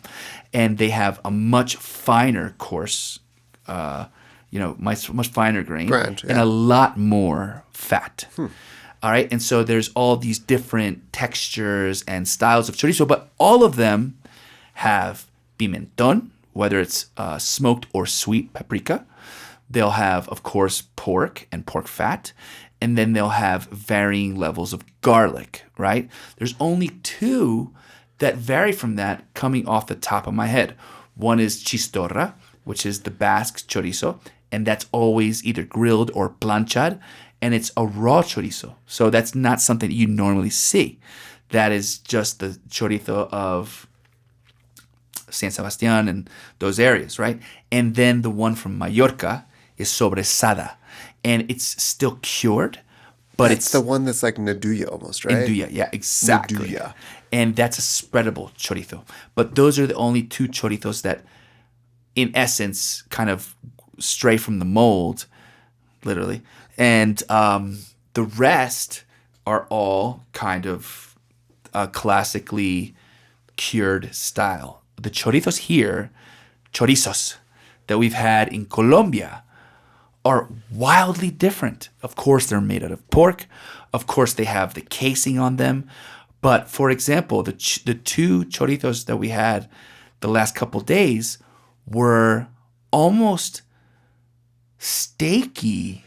Speaker 2: and they have a much finer coarse, much finer grain and a lot more fat. All right, and so there's all these different textures and styles of chorizo, but all of them have pimentón, whether it's smoked or sweet paprika. They'll have, of course, pork and pork fat, and then they'll have varying levels of garlic, right? There's only two that vary from that coming off the top of my head. One is chistorra, which is the Basque chorizo, and that's always either grilled or planchad, and it's a raw chorizo. So that's not something that you normally see. That is just the chorizo of San Sebastián and those areas, right? And then the one from Mallorca is sobrasada, and it's still cured, but
Speaker 3: it's the one that's like Nduja almost, right?
Speaker 2: Nduja, yeah, exactly.
Speaker 3: Nduja.
Speaker 2: And that's a spreadable chorizo. But those are the only two chorizos that, in essence, kind of stray from the mold, literally. And the rest are all kind of classically cured style. The chorizos that we've had in Colombia are wildly different. Of course, they're made out of pork. Of course, they have the casing on them. But for example, the two chorizos that we had the last couple days were almost steaky.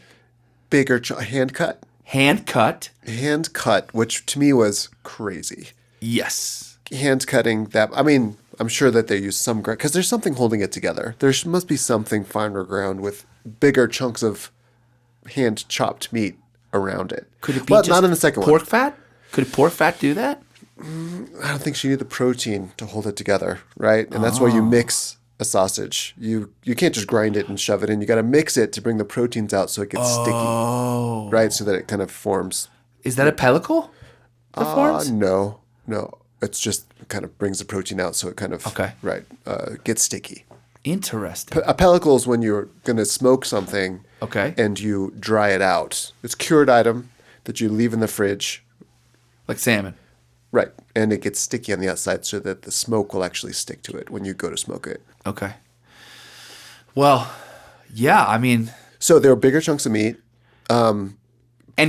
Speaker 3: Bigger, hand cut?
Speaker 2: Hand cut.
Speaker 3: Hand cut, which to me was crazy.
Speaker 2: Yes.
Speaker 3: Hand cutting that, I mean, I'm sure that they use some ground, because there's something holding it together. There must be something finer ground with bigger chunks of hand chopped meat around it.
Speaker 2: Could it be
Speaker 3: well,
Speaker 2: just
Speaker 3: not in the second
Speaker 2: pork
Speaker 3: one.
Speaker 2: fat? Could pork fat do that?
Speaker 3: I don't think she needed the protein to hold it together, right? And that's why you mix a sausage. You can't just grind it and shove it in. You got to mix it to bring the proteins out so it gets sticky, right? So that it kind of forms.
Speaker 2: Is that a pellicle? That forms?
Speaker 3: No. It's just kind of brings the protein out so it kind of gets sticky.
Speaker 2: Interesting.
Speaker 3: A pellicle is when you're going to smoke something and you dry it out. It's a cured item that you leave in the fridge.
Speaker 2: Like salmon.
Speaker 3: Right. And it gets sticky on the outside so that the smoke will actually stick to it when you go to smoke it.
Speaker 2: Okay. Well, yeah, I mean.
Speaker 3: So there are bigger chunks of meat.
Speaker 2: And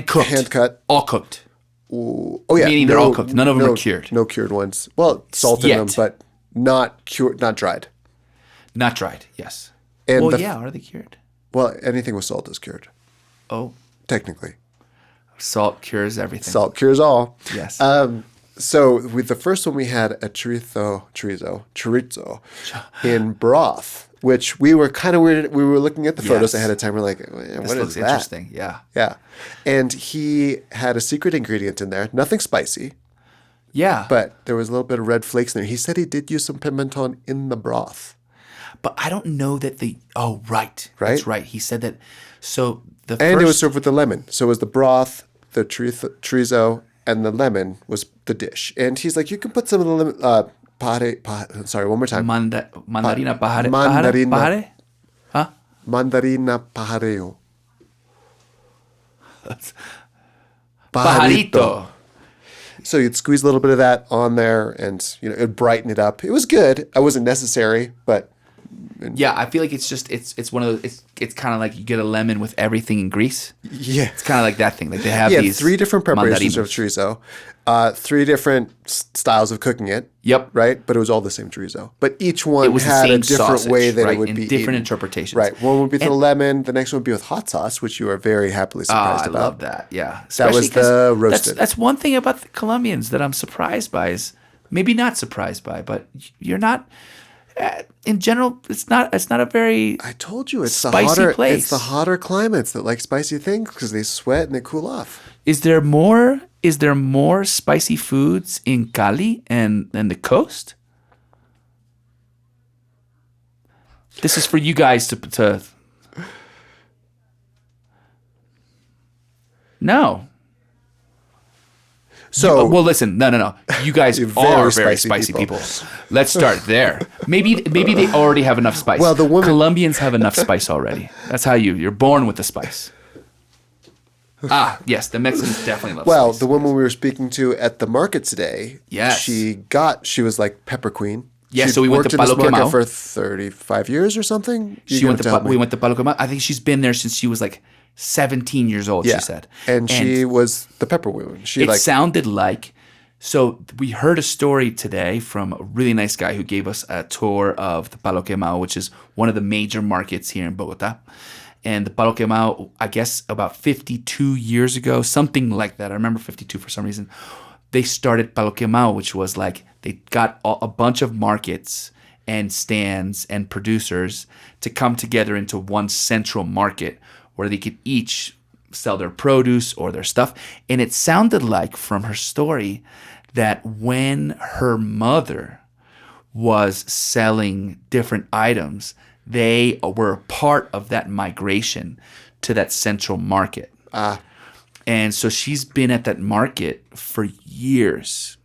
Speaker 2: cooked.
Speaker 3: Hand cut.
Speaker 2: All cooked.
Speaker 3: Ooh. Oh, yeah.
Speaker 2: Meaning they're all cooked. None of them are cured.
Speaker 3: No cured ones. Well, salt in them, but not cured, not dried.
Speaker 2: Not dried, yes.
Speaker 3: And
Speaker 2: are they cured?
Speaker 3: Well, anything with salt is cured.
Speaker 2: Oh.
Speaker 3: Technically.
Speaker 2: Salt cures everything.
Speaker 3: Salt cures all.
Speaker 2: Yes.
Speaker 3: So with the first one we had a chorizo in broth, which we were kind of weird. We were looking at the photos ahead of time. We're like, what is that?
Speaker 2: This looks interesting. Yeah.
Speaker 3: Yeah. And he had a secret ingredient in there. Nothing spicy.
Speaker 2: Yeah.
Speaker 3: But there was a little bit of red flakes in there. He said he did use some pimentón in the broth.
Speaker 2: But I don't know that right.
Speaker 3: Right?
Speaker 2: That's right. He said that. So
Speaker 3: it was served with the lemon. So it was the broth, the chorizo, and the lemon was the dish. And he's like, you can put some of the sorry, one more time.
Speaker 2: Mandarina pajare.
Speaker 3: Mandarina.
Speaker 2: Pajare? Huh?
Speaker 3: Mandarina pajareo.
Speaker 2: Pajarito.
Speaker 3: So you'd squeeze a little bit of that on there, and it'd brighten it up. It was good. It wasn't necessary, but
Speaker 2: yeah, I feel like it's one of those. It's kind of like you get a lemon with everything in Greece.
Speaker 3: Yeah,
Speaker 2: it's kind of like that thing. Like they have these
Speaker 3: 3 different preparations
Speaker 2: mandarinos.
Speaker 3: of chorizo, 3 different styles of cooking it.
Speaker 2: Yep.
Speaker 3: Right, but it was all the same chorizo. But each one
Speaker 2: it was
Speaker 3: had
Speaker 2: the same
Speaker 3: a different
Speaker 2: sausage,
Speaker 3: way that
Speaker 2: right?
Speaker 3: it would
Speaker 2: in
Speaker 3: be
Speaker 2: different
Speaker 3: eaten.
Speaker 2: interpretations.
Speaker 3: Right, one would be with the lemon. The next one would be with hot sauce, which you are very happily surprised about.
Speaker 2: I love that. Yeah,
Speaker 3: that was the roasted.
Speaker 2: That's one thing about the Colombians that I'm surprised by. Is maybe not surprised by, but you're not. In general, it's not a very.
Speaker 3: I told you it's
Speaker 2: spicy
Speaker 3: the hotter
Speaker 2: place.
Speaker 3: It's the hotter climates that like spicy things because they sweat and they cool off.
Speaker 2: Is there more spicy foods in Cali and the coast? This is for you guys to. No.
Speaker 3: So
Speaker 2: well, listen, no. You guys are very spicy people. Let's start there. Maybe they already have enough spice.
Speaker 3: Well, the women
Speaker 2: Colombians have enough spice already. That's how you're born with the spice. Yes, the Mexicans definitely love spice.
Speaker 3: Well, the woman we were speaking to at the market today,
Speaker 2: yes,
Speaker 3: she was like pepper queen.
Speaker 2: Yeah,
Speaker 3: She'd
Speaker 2: so we went to Palo
Speaker 3: worked in this market
Speaker 2: Quemado
Speaker 3: for 35 years or something.
Speaker 2: We went to Palo Quemado. I think she's been there since she was like 17 years old,
Speaker 3: yeah.
Speaker 2: she said.
Speaker 3: And she was the pepper woman.
Speaker 2: Sounded like, so we heard a story today from a really nice guy who gave us a tour of the Palo Quemado, which is one of the major markets here in Bogotá. And the Palo Quemado, I guess about 52 years ago, something like that. I remember 52 for some reason. They started Palo Quemado, which was like they got a bunch of markets and stands and producers to come together into one central market where they could each sell their produce or their stuff. And it sounded like from her story that when her mother was selling different items, they were a part of that migration to that central market. And so she's been at that market for years.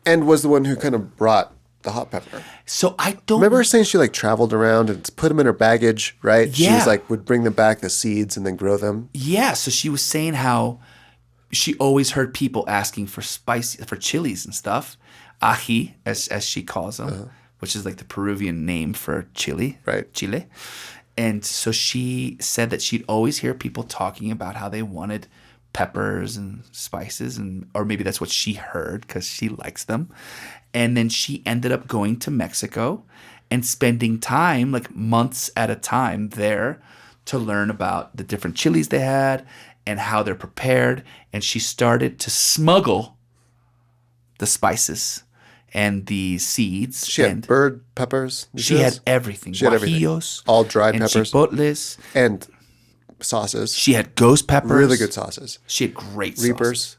Speaker 3: And was the one who kind of brought the hot pepper.
Speaker 2: So I don't
Speaker 3: remember her saying she like traveled around and put them in her baggage, right?
Speaker 2: Yeah.
Speaker 3: She was like would bring them back, the seeds, and then grow them.
Speaker 2: Yeah. So she was saying how she always heard people asking for chilies and stuff, ají as she calls them, which is like the Peruvian name for chili,
Speaker 3: right?
Speaker 2: Chile. And so she said that she'd always hear people talking about how they wanted peppers and spices, or maybe that's what she heard because she likes them. And then she ended up going to Mexico and spending time, like months at a time there to learn about the different chilies they had and how they're prepared. And she started to smuggle the spices and the seeds.
Speaker 3: She had bird peppers.
Speaker 2: She had everything.
Speaker 3: She had everything.
Speaker 2: All
Speaker 3: dried
Speaker 2: and
Speaker 3: peppers.
Speaker 2: Chipotles.
Speaker 3: And sauces.
Speaker 2: She had ghost peppers.
Speaker 3: Really good sauces.
Speaker 2: She had great
Speaker 3: Reapers.
Speaker 2: Sauces.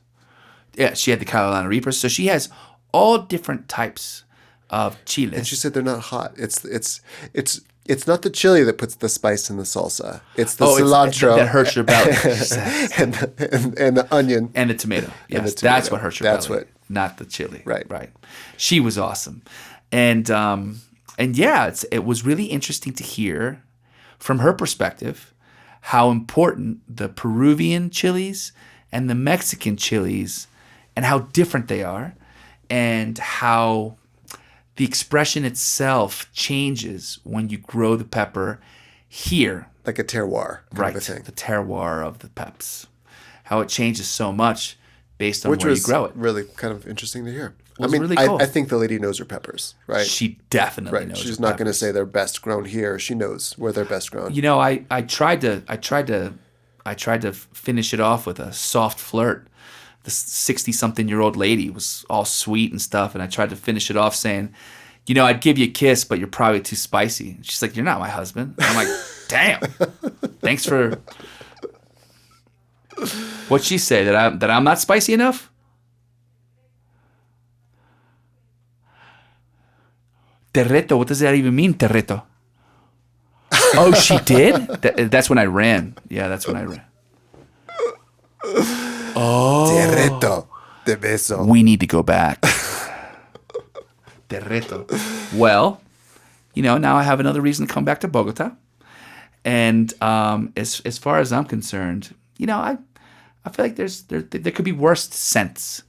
Speaker 2: Yeah, she had the Carolina Reapers. So she has all different types of chiles.
Speaker 3: And she said they're not hot. It's not the chili that puts the spice in the salsa. It's the cilantro
Speaker 2: that hurts your belly.
Speaker 3: and the onion
Speaker 2: and the tomato. Yes,
Speaker 3: and the tomato.
Speaker 2: That's what hurts your belly. Not the chili.
Speaker 3: Right.
Speaker 2: She was awesome, and yeah, it was really interesting to hear from her perspective how important the Peruvian chilies and the Mexican chilies and how different they are, and how the expression itself changes when you grow the pepper here.
Speaker 3: Like a terroir kind of a thing.
Speaker 2: The terroir of the peps. How it changes so much based on where you grow it.
Speaker 3: Really kind of interesting to hear.
Speaker 2: Really cool.
Speaker 3: I think the lady knows her peppers, right?
Speaker 2: She definitely knows.
Speaker 3: She's not going to say they're best grown here. She knows where they're best grown.
Speaker 2: You know, I tried to finish it off with a soft flirt. The 60-something-year-old lady was all sweet and stuff, and I tried to finish it off saying, you know, I'd give you a kiss, but you're probably too spicy. She's like, you're not my husband. I'm like, damn. Thanks for. What'd she say? That I'm not spicy enough? Terreto. What does that even mean, terreto? Oh, she did? That's when I ran. Yeah, that's when I ran. Oh.
Speaker 3: Terreto. Te beso.
Speaker 2: We need to go back. Te reto. Well, now I have another reason to come back to Bogota. And as far as I'm concerned, I feel like there could be worse scents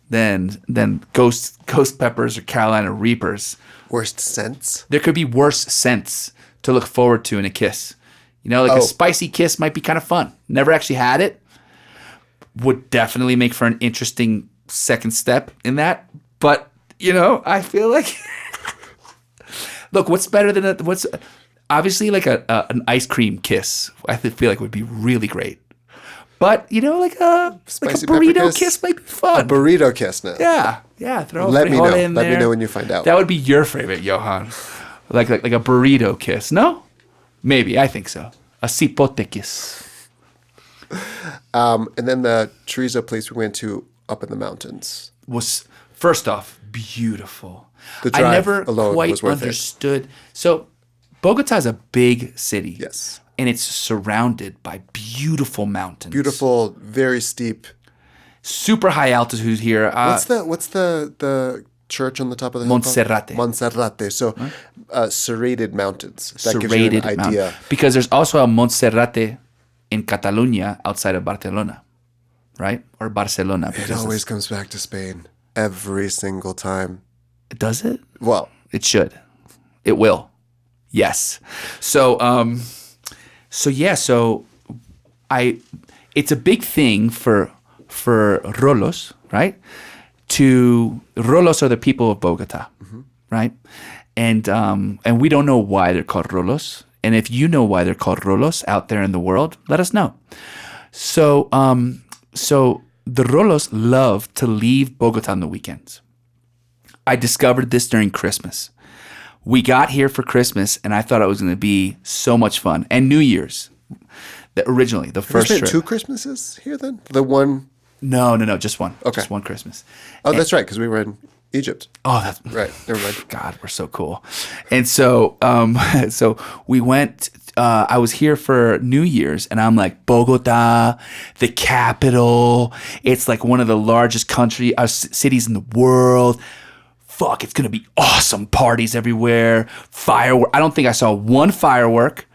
Speaker 2: than ghost peppers or Carolina Reapers.
Speaker 3: Worst scents?
Speaker 2: There could be worse scents to look forward to in a kiss. A spicy kiss might be kind of fun. Never actually had it. Would definitely make for an interesting second step in that. But, I feel like... Look, what's better than what's... Obviously, like an ice cream kiss, I feel like would be really great. But, like a burrito kiss might be fun.
Speaker 3: A burrito kiss now.
Speaker 2: Yeah. Throw
Speaker 3: Let me know.
Speaker 2: in there.
Speaker 3: Let me know when you find out.
Speaker 2: That would be your favorite, Johan. Like a burrito kiss. No? Maybe. I think so. A cipote kiss.
Speaker 3: And then the chorizo place we went to up in the mountains
Speaker 2: was, first off, beautiful.
Speaker 3: The drive
Speaker 2: I never
Speaker 3: alone
Speaker 2: quite
Speaker 3: was worth
Speaker 2: understood. It. So, Bogota is a big city.
Speaker 3: Yes.
Speaker 2: And it's surrounded by beautiful mountains.
Speaker 3: Beautiful, very steep.
Speaker 2: Super high altitude here.
Speaker 3: What's the church on the top of the hill?
Speaker 2: Monserrate.
Speaker 3: Monserrate. So, serrated mountains. That
Speaker 2: Serrated
Speaker 3: gives you an idea.
Speaker 2: Because there's also a Monserrate in Catalonia outside of Barcelona, right? Or Barcelona.
Speaker 3: It always comes back to Spain. Every single time.
Speaker 2: Does it?
Speaker 3: Well.
Speaker 2: It should. It will. Yes. So it's a big thing for Rolos, right? Rolos are the people of Bogota, right? And we don't know why they're called Rolos. And if you know why they're called Rolos out there in the world, let us know. So the Rolos love to leave Bogota on the weekends. I discovered this during Christmas. We got here for Christmas, and I thought it was going to be so much fun. And New Year's, originally, the first trip.
Speaker 3: You spent 2 Christmases here then? The one?
Speaker 2: No, just one.
Speaker 3: Okay.
Speaker 2: Just one Christmas.
Speaker 3: Oh, that's right, because we were in Egypt.
Speaker 2: Oh, that's
Speaker 3: right. Never mind.
Speaker 2: God, we're so cool. And so, so we went. I was here for New Year's, and I'm like, Bogota, the capital. It's like one of the largest cities in the world. Fuck, it's gonna be awesome. Parties everywhere. Firework. I don't think I saw one firework.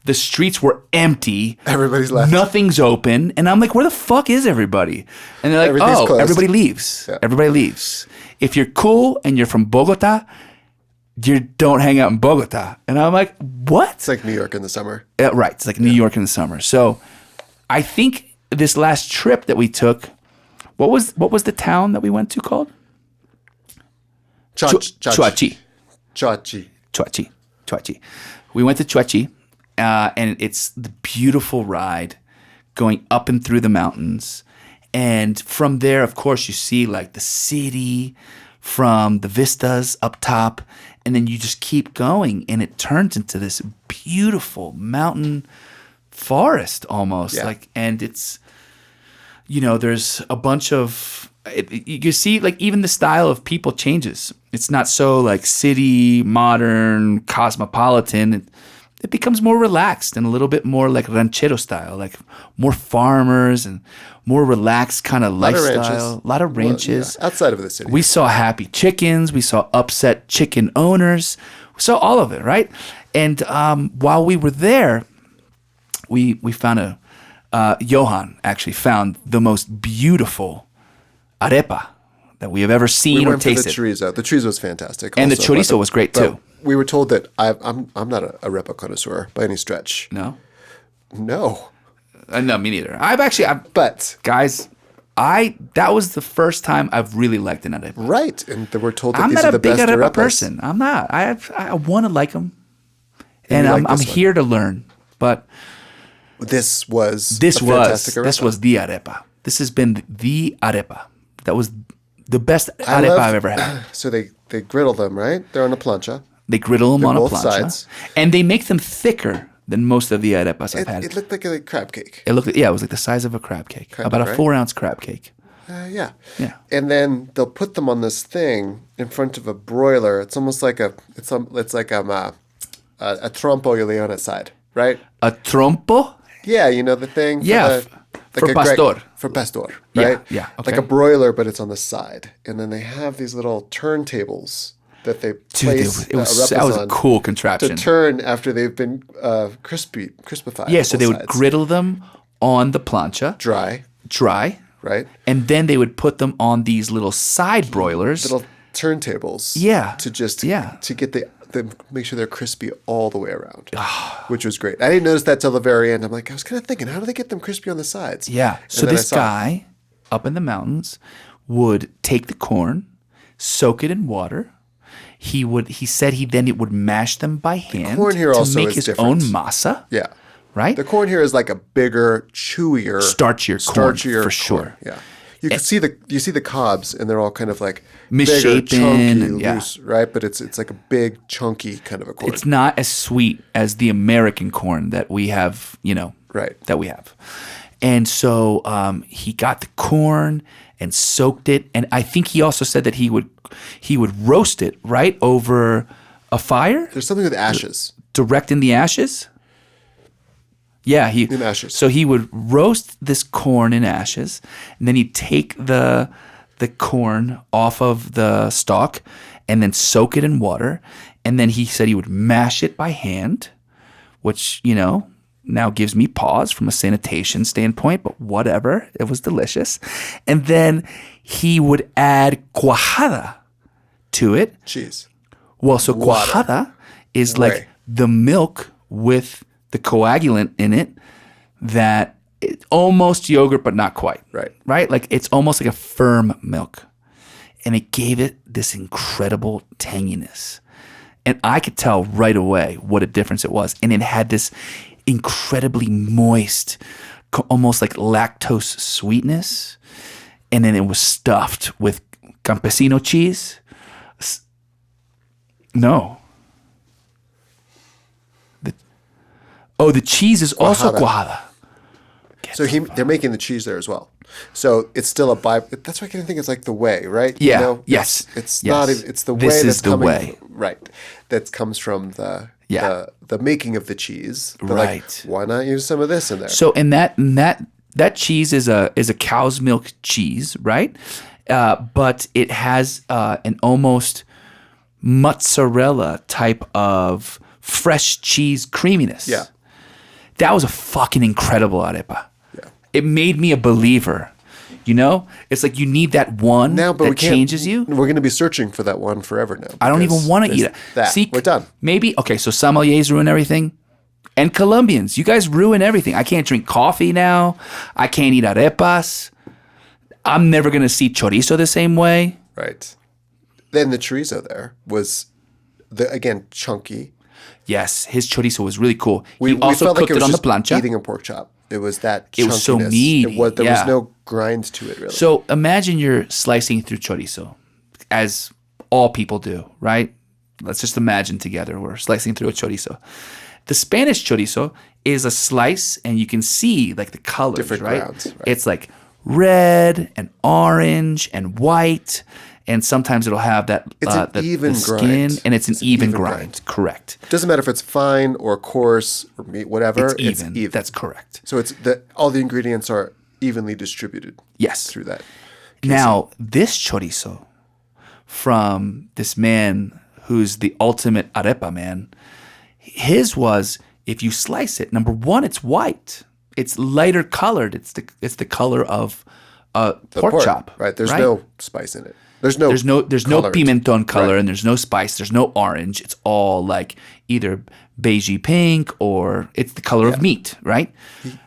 Speaker 2: The streets were empty.
Speaker 3: Everybody's left.
Speaker 2: Nothing's open. And I'm like, where the fuck is everybody? And they're like,
Speaker 3: closed.
Speaker 2: Everybody leaves. Yeah. Everybody leaves. If you're cool and you're from Bogota, you don't hang out in Bogota. And I'm like, what?
Speaker 3: It's like New York in the summer.
Speaker 2: Right. It's like New York in the summer. So I think this last trip that we took, what was the town that we went to called? Chuachi. We went to Chuachi, and it's the beautiful ride going up and through the mountains. And from there, of course, you see like the city from the vistas up top, and then you just keep going, and it turns into this beautiful mountain forest almost. And it's, there's a bunch of, you see like even the style of people changes. It's not so like city, modern, cosmopolitan. It becomes more relaxed and a little bit more like ranchero style, like more farmers and more relaxed kind of lifestyle. A lot of ranches.
Speaker 3: Well, outside of the city.
Speaker 2: We saw happy chickens. We saw upset chicken owners. We saw all of it, right? And while we were there, we found Johan actually found the most beautiful arepa that we have ever seen or tasted.
Speaker 3: The chorizo. The chorizo was fantastic.
Speaker 2: And the chorizo was great too.
Speaker 3: We were told that I'm not a arepa connoisseur by any stretch.
Speaker 2: No?
Speaker 3: No.
Speaker 2: No, me neither.
Speaker 3: But
Speaker 2: guys, that was the first time I've really liked an arepa.
Speaker 3: Right. And we're told that these are the best arepas. I'm not a big arepa
Speaker 2: person. I'm not. I want to like them. And I'm here to learn. But
Speaker 3: this was fantastic arepa.
Speaker 2: This was the arepa. This has been the arepa. That was the best arepa I've ever had.
Speaker 3: So they griddle them, right? They're on a plancha.
Speaker 2: They griddle them on a plancha.
Speaker 3: Sides.
Speaker 2: And they make them thicker than most of the arepas I've had.
Speaker 3: It looked like a crab cake.
Speaker 2: It was like the size of a crab cake. About a 4-ounce crab cake.
Speaker 3: Yeah.
Speaker 2: Yeah.
Speaker 3: And then they'll put them on this thing in front of a broiler. It's almost like a trompo y leon side, right?
Speaker 2: A trompo?
Speaker 3: Yeah, you know the thing?
Speaker 2: Yeah. For pastor.
Speaker 3: For pastor,
Speaker 2: Yeah,
Speaker 3: right?
Speaker 2: yeah, okay.
Speaker 3: Like a broiler, but it's on the side. And then they have these little turntables that they place
Speaker 2: that was
Speaker 3: arepas
Speaker 2: a
Speaker 3: on
Speaker 2: cool
Speaker 3: to
Speaker 2: contraption.
Speaker 3: turn after they've been crispified.
Speaker 2: Yeah, so they would
Speaker 3: sides.
Speaker 2: griddle them on the plancha,
Speaker 3: dry, right?
Speaker 2: and then they would put them on these little side broilers.
Speaker 3: Little turntables.
Speaker 2: Yeah.
Speaker 3: To just
Speaker 2: Yeah.
Speaker 3: to get the make sure they're crispy all the way around, which was great. I didn't notice that till the very end. I'm like, I was kind of thinking, how do they get them crispy on the sides?
Speaker 2: Yeah.
Speaker 3: And
Speaker 2: So
Speaker 3: then I
Speaker 2: this
Speaker 3: saw-
Speaker 2: guy up in the mountains would take the corn, soak it in water. He said it would mash them by hand
Speaker 3: corn here
Speaker 2: to
Speaker 3: also
Speaker 2: make
Speaker 3: is
Speaker 2: his
Speaker 3: different.
Speaker 2: own masa.
Speaker 3: Yeah.
Speaker 2: Right?
Speaker 3: The corn here is like a bigger, chewier,
Speaker 2: Starchier corn, for sure.
Speaker 3: corn. Yeah. You can see the cobs, and they're all kind of like
Speaker 2: Misshapen
Speaker 3: bigger, chunky,
Speaker 2: and- yeah.
Speaker 3: loose, right? But it's like a big, chunky kind of a corn.
Speaker 2: It's not as sweet as the American corn that we have,
Speaker 3: Right.
Speaker 2: that we have. And so he got the corn and soaked it, and I think he also said that he would roast it right over a fire,
Speaker 3: There's something with ashes.
Speaker 2: direct in the ashes. Yeah,
Speaker 3: In ashes.
Speaker 2: So he would roast this corn in ashes, and then he'd take the corn off of the stalk, and then soak it in water, and then he said he would mash it by hand, which now gives me pause from a sanitation standpoint, but whatever, it was delicious. And then he would add cuajada to it.
Speaker 3: Cheese.
Speaker 2: Well, so
Speaker 3: Water.
Speaker 2: cuajada is
Speaker 3: Whey.
Speaker 2: like the milk with the coagulant in it that almost yogurt, but not quite.
Speaker 3: Right.
Speaker 2: Right? Like it's almost like a firm milk. And it gave it this incredible tanginess. And I could tell right away what a difference it was. And it had this incredibly moist, almost like lactose sweetness. And then it was stuffed with campesino cheese. No. The cheese is also cuajada.
Speaker 3: So they're making the cheese there as well. So it's still a That's why I kind of think it's like the whey, right?
Speaker 2: Yeah. Yes.
Speaker 3: It's
Speaker 2: Yes.
Speaker 3: not even. It's the
Speaker 2: This
Speaker 3: whey
Speaker 2: is
Speaker 3: that's
Speaker 2: the
Speaker 3: coming.
Speaker 2: whey.
Speaker 3: Right. That comes from the making of the cheese. They're
Speaker 2: Right.
Speaker 3: Like, why not use some of this in there?
Speaker 2: So and that cheese is a cow's milk cheese, right? But it has an almost mozzarella type of fresh cheese creaminess.
Speaker 3: Yeah.
Speaker 2: That was a fucking incredible arepa.
Speaker 3: Yeah.
Speaker 2: It made me a believer. It's like you need that one
Speaker 3: Now, but
Speaker 2: that
Speaker 3: we can't,
Speaker 2: changes you.
Speaker 3: We're going to be searching for that one forever now.
Speaker 2: I don't even
Speaker 3: because
Speaker 2: want to
Speaker 3: there's
Speaker 2: eat it.
Speaker 3: That.
Speaker 2: See,
Speaker 3: We're done.
Speaker 2: Maybe so sommeliers ruin everything, and Colombians, you guys ruin everything. I can't drink coffee now. I can't eat arepas. I'm never gonna see chorizo the same way.
Speaker 3: Right. Then the chorizo there was again chunky.
Speaker 2: Yes, his chorizo was really cool.
Speaker 3: We
Speaker 2: He also
Speaker 3: felt
Speaker 2: cooked
Speaker 3: like it
Speaker 2: it on
Speaker 3: was
Speaker 2: the
Speaker 3: just
Speaker 2: plancha.
Speaker 3: eating a pork chop. It was that.
Speaker 2: It was so
Speaker 3: chunkiness.
Speaker 2: meaty,
Speaker 3: There
Speaker 2: yeah.
Speaker 3: was no grind to it really.
Speaker 2: So imagine you're slicing through chorizo, as all people do, right? Let's just imagine together we're slicing through a chorizo. The Spanish chorizo is a slice, and you can see like the colors,
Speaker 3: Different
Speaker 2: right?
Speaker 3: grounds, right.
Speaker 2: It's like red and orange and white, and sometimes it'll have that
Speaker 3: It's an
Speaker 2: the
Speaker 3: even
Speaker 2: skin,
Speaker 3: grind.
Speaker 2: and it's an even
Speaker 3: even
Speaker 2: grind.
Speaker 3: grind.
Speaker 2: Correct.
Speaker 3: It doesn't matter if it's fine or coarse or meat, whatever.
Speaker 2: It's even. That's correct.
Speaker 3: So all the ingredients are evenly distributed.
Speaker 2: Yes.
Speaker 3: Through that.
Speaker 2: Now, this chorizo from this man who's the ultimate arepa man, his was, if you slice it, number one, it's white. It's lighter colored. It's the color of a pork chop.
Speaker 3: Right. There's no spice in it. There's no
Speaker 2: no pimenton color,
Speaker 3: Right.
Speaker 2: and there's no spice. There's no orange. It's all like either beigey pink or it's the color of meat, right?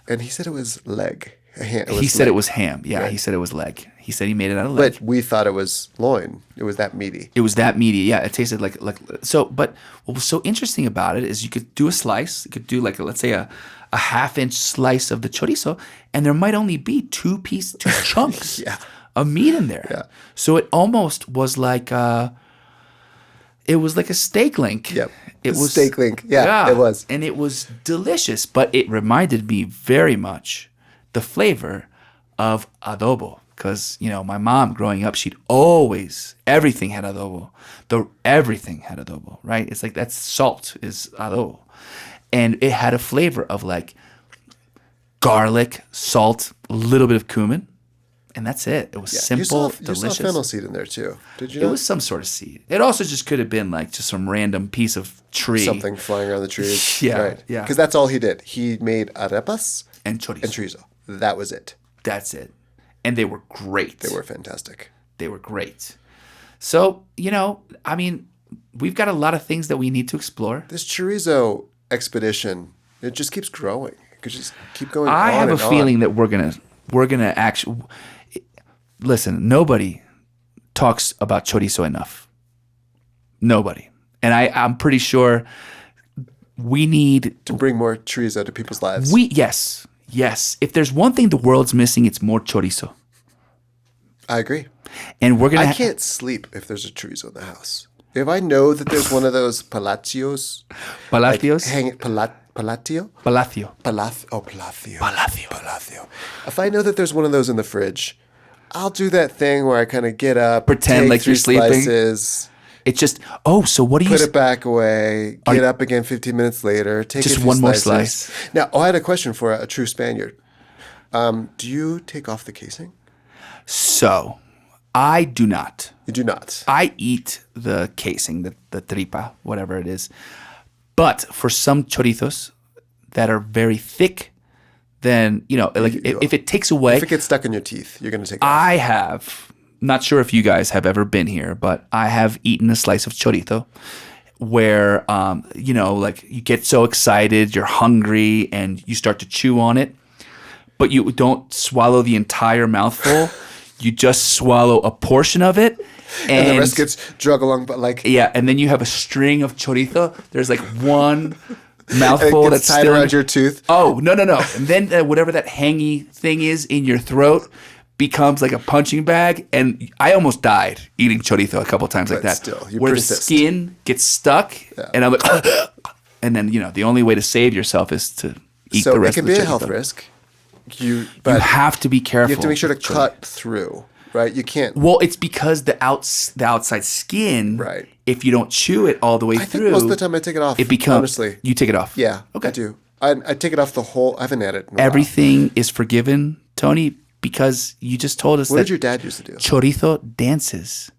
Speaker 3: And he said it was leg.
Speaker 2: He said it was ham. Yeah,
Speaker 3: Right.
Speaker 2: he said it was leg. He said he made it out of leg.
Speaker 3: But we thought it was loin. It was that meaty.
Speaker 2: It was that meaty. Yeah, it tasted like so. But what was so interesting about it is you could do a slice. You could do let's say a half-inch slice of the chorizo, and there might only be two chunks
Speaker 3: Yeah.
Speaker 2: of meat in there.
Speaker 3: Yeah.
Speaker 2: So it almost was like it was like a steak link.
Speaker 3: Yep.
Speaker 2: It was
Speaker 3: steak link. Yeah, it was.
Speaker 2: and it was delicious. But it reminded me very much the flavor of adobo. Because, my mom growing up, everything had adobo. Everything had adobo, right? It's like that's salt is adobo. And it had a flavor of like garlic, salt, a little bit of cumin. And that's it. It was simple,
Speaker 3: you
Speaker 2: delicious.
Speaker 3: saw fennel seed in there too. Did you?
Speaker 2: It was some sort of seed. It also just could have been like just some random piece of tree.
Speaker 3: Something flying around the trees.
Speaker 2: Yeah,
Speaker 3: right.
Speaker 2: yeah.
Speaker 3: Because that's all he did. He made arepas
Speaker 2: And chorizo.
Speaker 3: and chorizo. That was it.
Speaker 2: That's it. And they were great.
Speaker 3: They were fantastic.
Speaker 2: They were great. So, I mean, we've got a lot of things that we need to explore.
Speaker 3: This chorizo expedition, it just keeps growing. It could just keep going.
Speaker 2: I have a
Speaker 3: on.
Speaker 2: feeling that we're gonna actually listen. Nobody talks about chorizo enough. Nobody, and I'm pretty sure we need
Speaker 3: to bring more chorizo to people's lives.
Speaker 2: Yes. If there's one thing the world's missing, it's more chorizo.
Speaker 3: I agree.
Speaker 2: And we're gonna.
Speaker 3: I can't sleep if there's a chorizo in the house. If I know that there's one of those palacios.
Speaker 2: Palacios?
Speaker 3: Palatio?
Speaker 2: Palacio.
Speaker 3: Palacio. If I know that there's one of those in the fridge, I'll do that thing where I kind of get up,
Speaker 2: pretend
Speaker 3: take
Speaker 2: like you're
Speaker 3: 3
Speaker 2: sleeping.
Speaker 3: slices,
Speaker 2: It's just, so what do you...
Speaker 3: put it back away, get up again 15 minutes later, take
Speaker 2: just
Speaker 3: a few
Speaker 2: one more
Speaker 3: slices.
Speaker 2: slice.
Speaker 3: Now, I had a question for a true Spaniard. Do you take off the casing?
Speaker 2: So, I do not.
Speaker 3: You do not.
Speaker 2: I eat the casing, the tripa, whatever it is. But for some chorizos that are very thick, then, if it takes away...
Speaker 3: If it gets stuck in your teeth, you're going to take it off.
Speaker 2: I have, not sure if you guys have ever been here, but I have eaten a slice of chorizo where, you get so excited, you're hungry, and you start to chew on it, but you don't swallow the entire mouthful. You just swallow a portion of it.
Speaker 3: And the rest gets drug along, but
Speaker 2: Yeah, and then you have a string of chorizo. There's like one mouthful
Speaker 3: and it
Speaker 2: that's
Speaker 3: gets tied
Speaker 2: still
Speaker 3: around your tooth.
Speaker 2: Oh, no. And then whatever that hangy thing is in your throat becomes like a punching bag. And I almost died eating chorizo a couple times like
Speaker 3: But
Speaker 2: that.
Speaker 3: still, you
Speaker 2: where
Speaker 3: persist.
Speaker 2: the skin gets stuck.
Speaker 3: Yeah.
Speaker 2: And I'm like, and then, the only way to save yourself is to eat the rest of the chorizo.
Speaker 3: So it can be a health risk.
Speaker 2: You have to be careful.
Speaker 3: You have to make sure to cut through, right? You can't.
Speaker 2: Well, it's because the outside skin,
Speaker 3: Right.
Speaker 2: if you don't chew it all the way
Speaker 3: I
Speaker 2: through.
Speaker 3: think most of the time I take it off.
Speaker 2: It becomes,
Speaker 3: honestly.
Speaker 2: You take it off?
Speaker 3: Yeah.
Speaker 2: Okay.
Speaker 3: I do. I take it off the whole. I haven't had it in a while.
Speaker 2: Everything is forgiven, Tony, because you just told us
Speaker 3: What
Speaker 2: that
Speaker 3: did your dad used to do?
Speaker 2: chorizo dances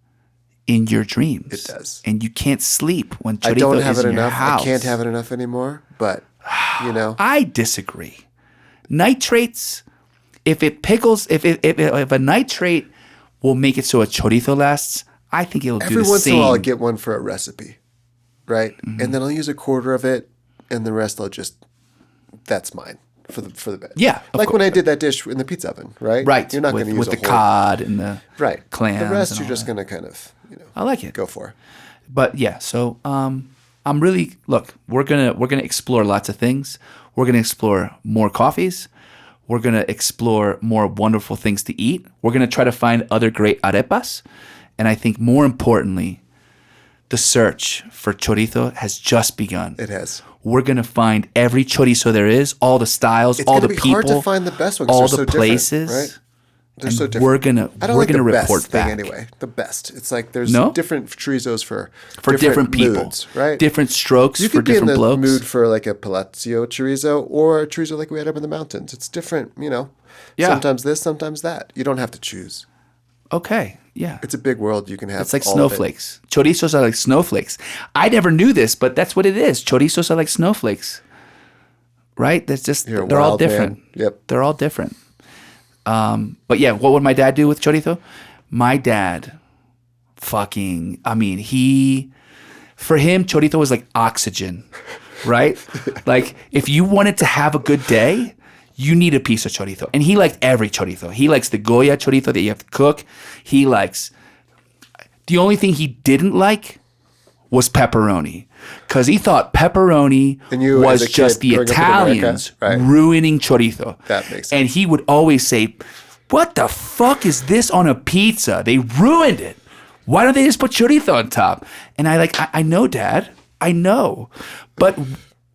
Speaker 2: in your dreams.
Speaker 3: It does.
Speaker 2: And you can't sleep when chorizo
Speaker 3: I don't have
Speaker 2: is
Speaker 3: it
Speaker 2: in your
Speaker 3: enough.
Speaker 2: house.
Speaker 3: I can't have it enough anymore. But
Speaker 2: I disagree. Nitrates, if it pickles, if a nitrate will make it so a chorizo lasts, I think it'll do the same.
Speaker 3: every once in a while I get one for a recipe, right?
Speaker 2: Mm-hmm.
Speaker 3: And then I'll use a quarter of it, and the rest I'll just. That's mine for the bed.
Speaker 2: Yeah, of
Speaker 3: like when
Speaker 2: course.
Speaker 3: I did that dish in the pizza oven, right?
Speaker 2: Right.
Speaker 3: You're not going to use
Speaker 2: with
Speaker 3: a
Speaker 2: the
Speaker 3: whole,
Speaker 2: cod and the
Speaker 3: right
Speaker 2: clams.
Speaker 3: The rest
Speaker 2: and
Speaker 3: you're
Speaker 2: all
Speaker 3: just
Speaker 2: that.
Speaker 3: going to kind of
Speaker 2: I like it.
Speaker 3: go for.
Speaker 2: But yeah, so I'm really we're gonna explore lots of things. We're gonna explore more coffees. We're gonna explore more wonderful things to eat. We're gonna try to find other great arepas, and I think more importantly, the search for chorizo has just begun.
Speaker 3: It has.
Speaker 2: We're gonna find every chorizo there is, all the styles,
Speaker 3: It's
Speaker 2: all
Speaker 3: gonna
Speaker 2: the
Speaker 3: be
Speaker 2: people,
Speaker 3: hard to find the best one 'cause
Speaker 2: all
Speaker 3: they're
Speaker 2: the
Speaker 3: so different,
Speaker 2: places.
Speaker 3: right? They're
Speaker 2: and
Speaker 3: so different.
Speaker 2: we're gonna
Speaker 3: I don't like the
Speaker 2: report
Speaker 3: best thing
Speaker 2: back
Speaker 3: anyway. The best. It's like there's
Speaker 2: No?
Speaker 3: different chorizos for
Speaker 2: different people,
Speaker 3: moods, right?
Speaker 2: different strokes
Speaker 3: You
Speaker 2: for
Speaker 3: could be in
Speaker 2: different
Speaker 3: the
Speaker 2: blokes.
Speaker 3: mood for like a Palazzo chorizo or a chorizo like we had up in the mountains. It's different,
Speaker 2: Yeah.
Speaker 3: Sometimes this, sometimes that. You don't have to choose.
Speaker 2: Okay, yeah.
Speaker 3: It's a big world. You can have.
Speaker 2: It's like
Speaker 3: all of it.
Speaker 2: snowflakes. Chorizos are like snowflakes. I never knew this, but that's what it is. Chorizos are like snowflakes. Right? That's just,
Speaker 3: You're a
Speaker 2: they're all
Speaker 3: wild man.
Speaker 2: different.
Speaker 3: Yep.
Speaker 2: They're all different. But yeah, what would my dad do with chorizo? My dad for him, chorizo was like oxygen, right? Like if you wanted to have a good day, you need a piece of chorizo. And he liked every chorizo. He likes the Goya chorizo that you have to cook. The only thing he didn't like was pepperoni. Because he thought pepperoni
Speaker 3: And you,
Speaker 2: was
Speaker 3: as a kid,
Speaker 2: just the
Speaker 3: growing up in America,
Speaker 2: Italians
Speaker 3: right.
Speaker 2: ruining chorizo.
Speaker 3: That makes sense.
Speaker 2: And he would always say, what the fuck is this on a pizza? They ruined it. Why don't they just put chorizo on top? And I know, Dad. I know. But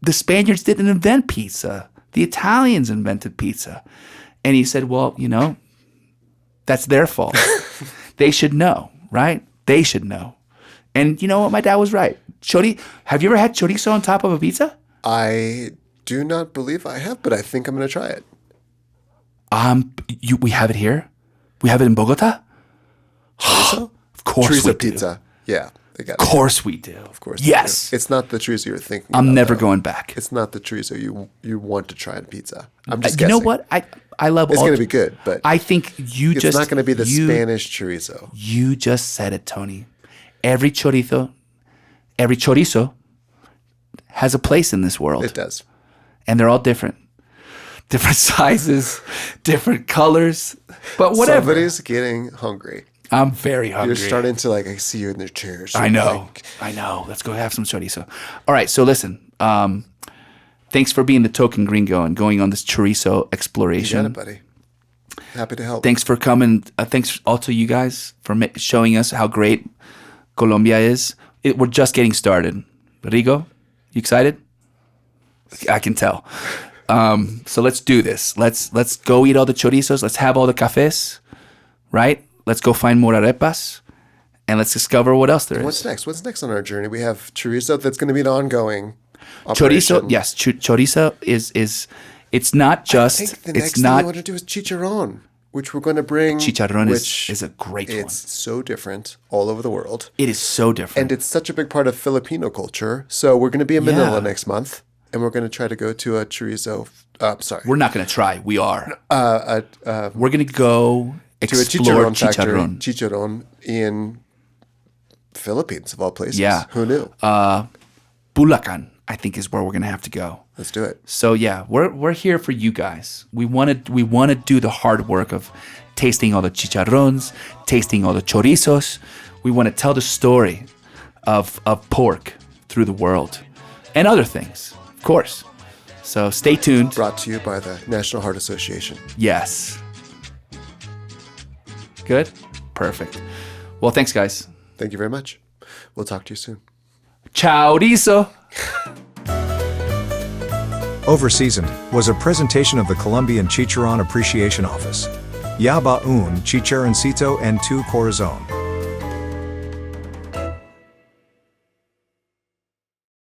Speaker 2: the Spaniards didn't invent pizza. The Italians invented pizza. And he said, well, that's their fault. They should know, right? They should know. And you know what? My dad was right. Have you ever had chorizo on top of a pizza?
Speaker 3: I do not believe I have, but I think I'm going to try it.
Speaker 2: We have it here. We have it in Bogota.
Speaker 3: Chorizo?
Speaker 2: Of course we
Speaker 3: Chorizo
Speaker 2: do.
Speaker 3: pizza. Yeah, they got
Speaker 2: Of course we do.
Speaker 3: Of course.
Speaker 2: Yes.
Speaker 3: It's not the chorizo you're thinking.
Speaker 2: I'm
Speaker 3: about,
Speaker 2: never
Speaker 3: though.
Speaker 2: going back.
Speaker 3: It's not the chorizo you want to try on pizza. I'm just
Speaker 2: You
Speaker 3: guessing.
Speaker 2: know what? I love.
Speaker 3: It's
Speaker 2: all-
Speaker 3: going to be good, but
Speaker 2: I think
Speaker 3: it's not going to be the Spanish chorizo.
Speaker 2: You just said it, Tony. Every chorizo has a place in this world.
Speaker 3: It does.
Speaker 2: And they're all different. Different sizes, different colors, but whatever.
Speaker 3: Somebody's getting hungry.
Speaker 2: I'm very hungry.
Speaker 3: You're starting to I see you in their chairs.
Speaker 2: I know. Let's go have some chorizo. All right, so listen. Thanks for being the token gringo and going on this chorizo exploration.
Speaker 3: You got it, buddy. Happy to help.
Speaker 2: Thanks for coming. Thanks also you guys for showing us how great Colombia is. We're just getting started. Rigo, you excited? I can tell. So let's do this. Let's go eat all the chorizos. Let's have all the cafes, right? Let's go find more arepas, and let's discover what else there is.
Speaker 3: What's next? What's next on our journey? We have chorizo that's going to be an ongoing operation.
Speaker 2: Chorizo, yes. Chorizo is it's not just.
Speaker 3: I think the next
Speaker 2: it's
Speaker 3: thing
Speaker 2: not.
Speaker 3: we want to do is chicharrón, which we're going to bring.
Speaker 2: Chicharrón
Speaker 3: which
Speaker 2: is a great one.
Speaker 3: It's so different all over the world.
Speaker 2: It is so different.
Speaker 3: And it's such a big part of Filipino culture. So we're going to be in Manila
Speaker 2: Yeah.
Speaker 3: next month, and we're going to try to go to a chorizo. Sorry.
Speaker 2: We're not going to try. We are.
Speaker 3: We're
Speaker 2: We're going to go
Speaker 3: to a
Speaker 2: explore
Speaker 3: chicharrón factory.
Speaker 2: chicharrón.
Speaker 3: Chicharrón in Philippines, of all places.
Speaker 2: Yeah.
Speaker 3: Who knew?
Speaker 2: Bulacan, I think, is where we're going to have to go.
Speaker 3: Let's do it.
Speaker 2: So yeah, we're here for you guys. We want to do the hard work of tasting all the chicharrones, tasting all the chorizos. We want to tell the story of pork through the world and other things, of course. So stay tuned.
Speaker 3: Brought to you by the National Heart Association.
Speaker 2: Yes. Good? Perfect. Well, thanks, guys.
Speaker 3: Thank you very much. We'll talk to you soon.
Speaker 2: Chorizo.
Speaker 4: Overseasoned was a presentation of the Colombian Chicharron Appreciation Office. Yaba un chicharoncito en tu corazón.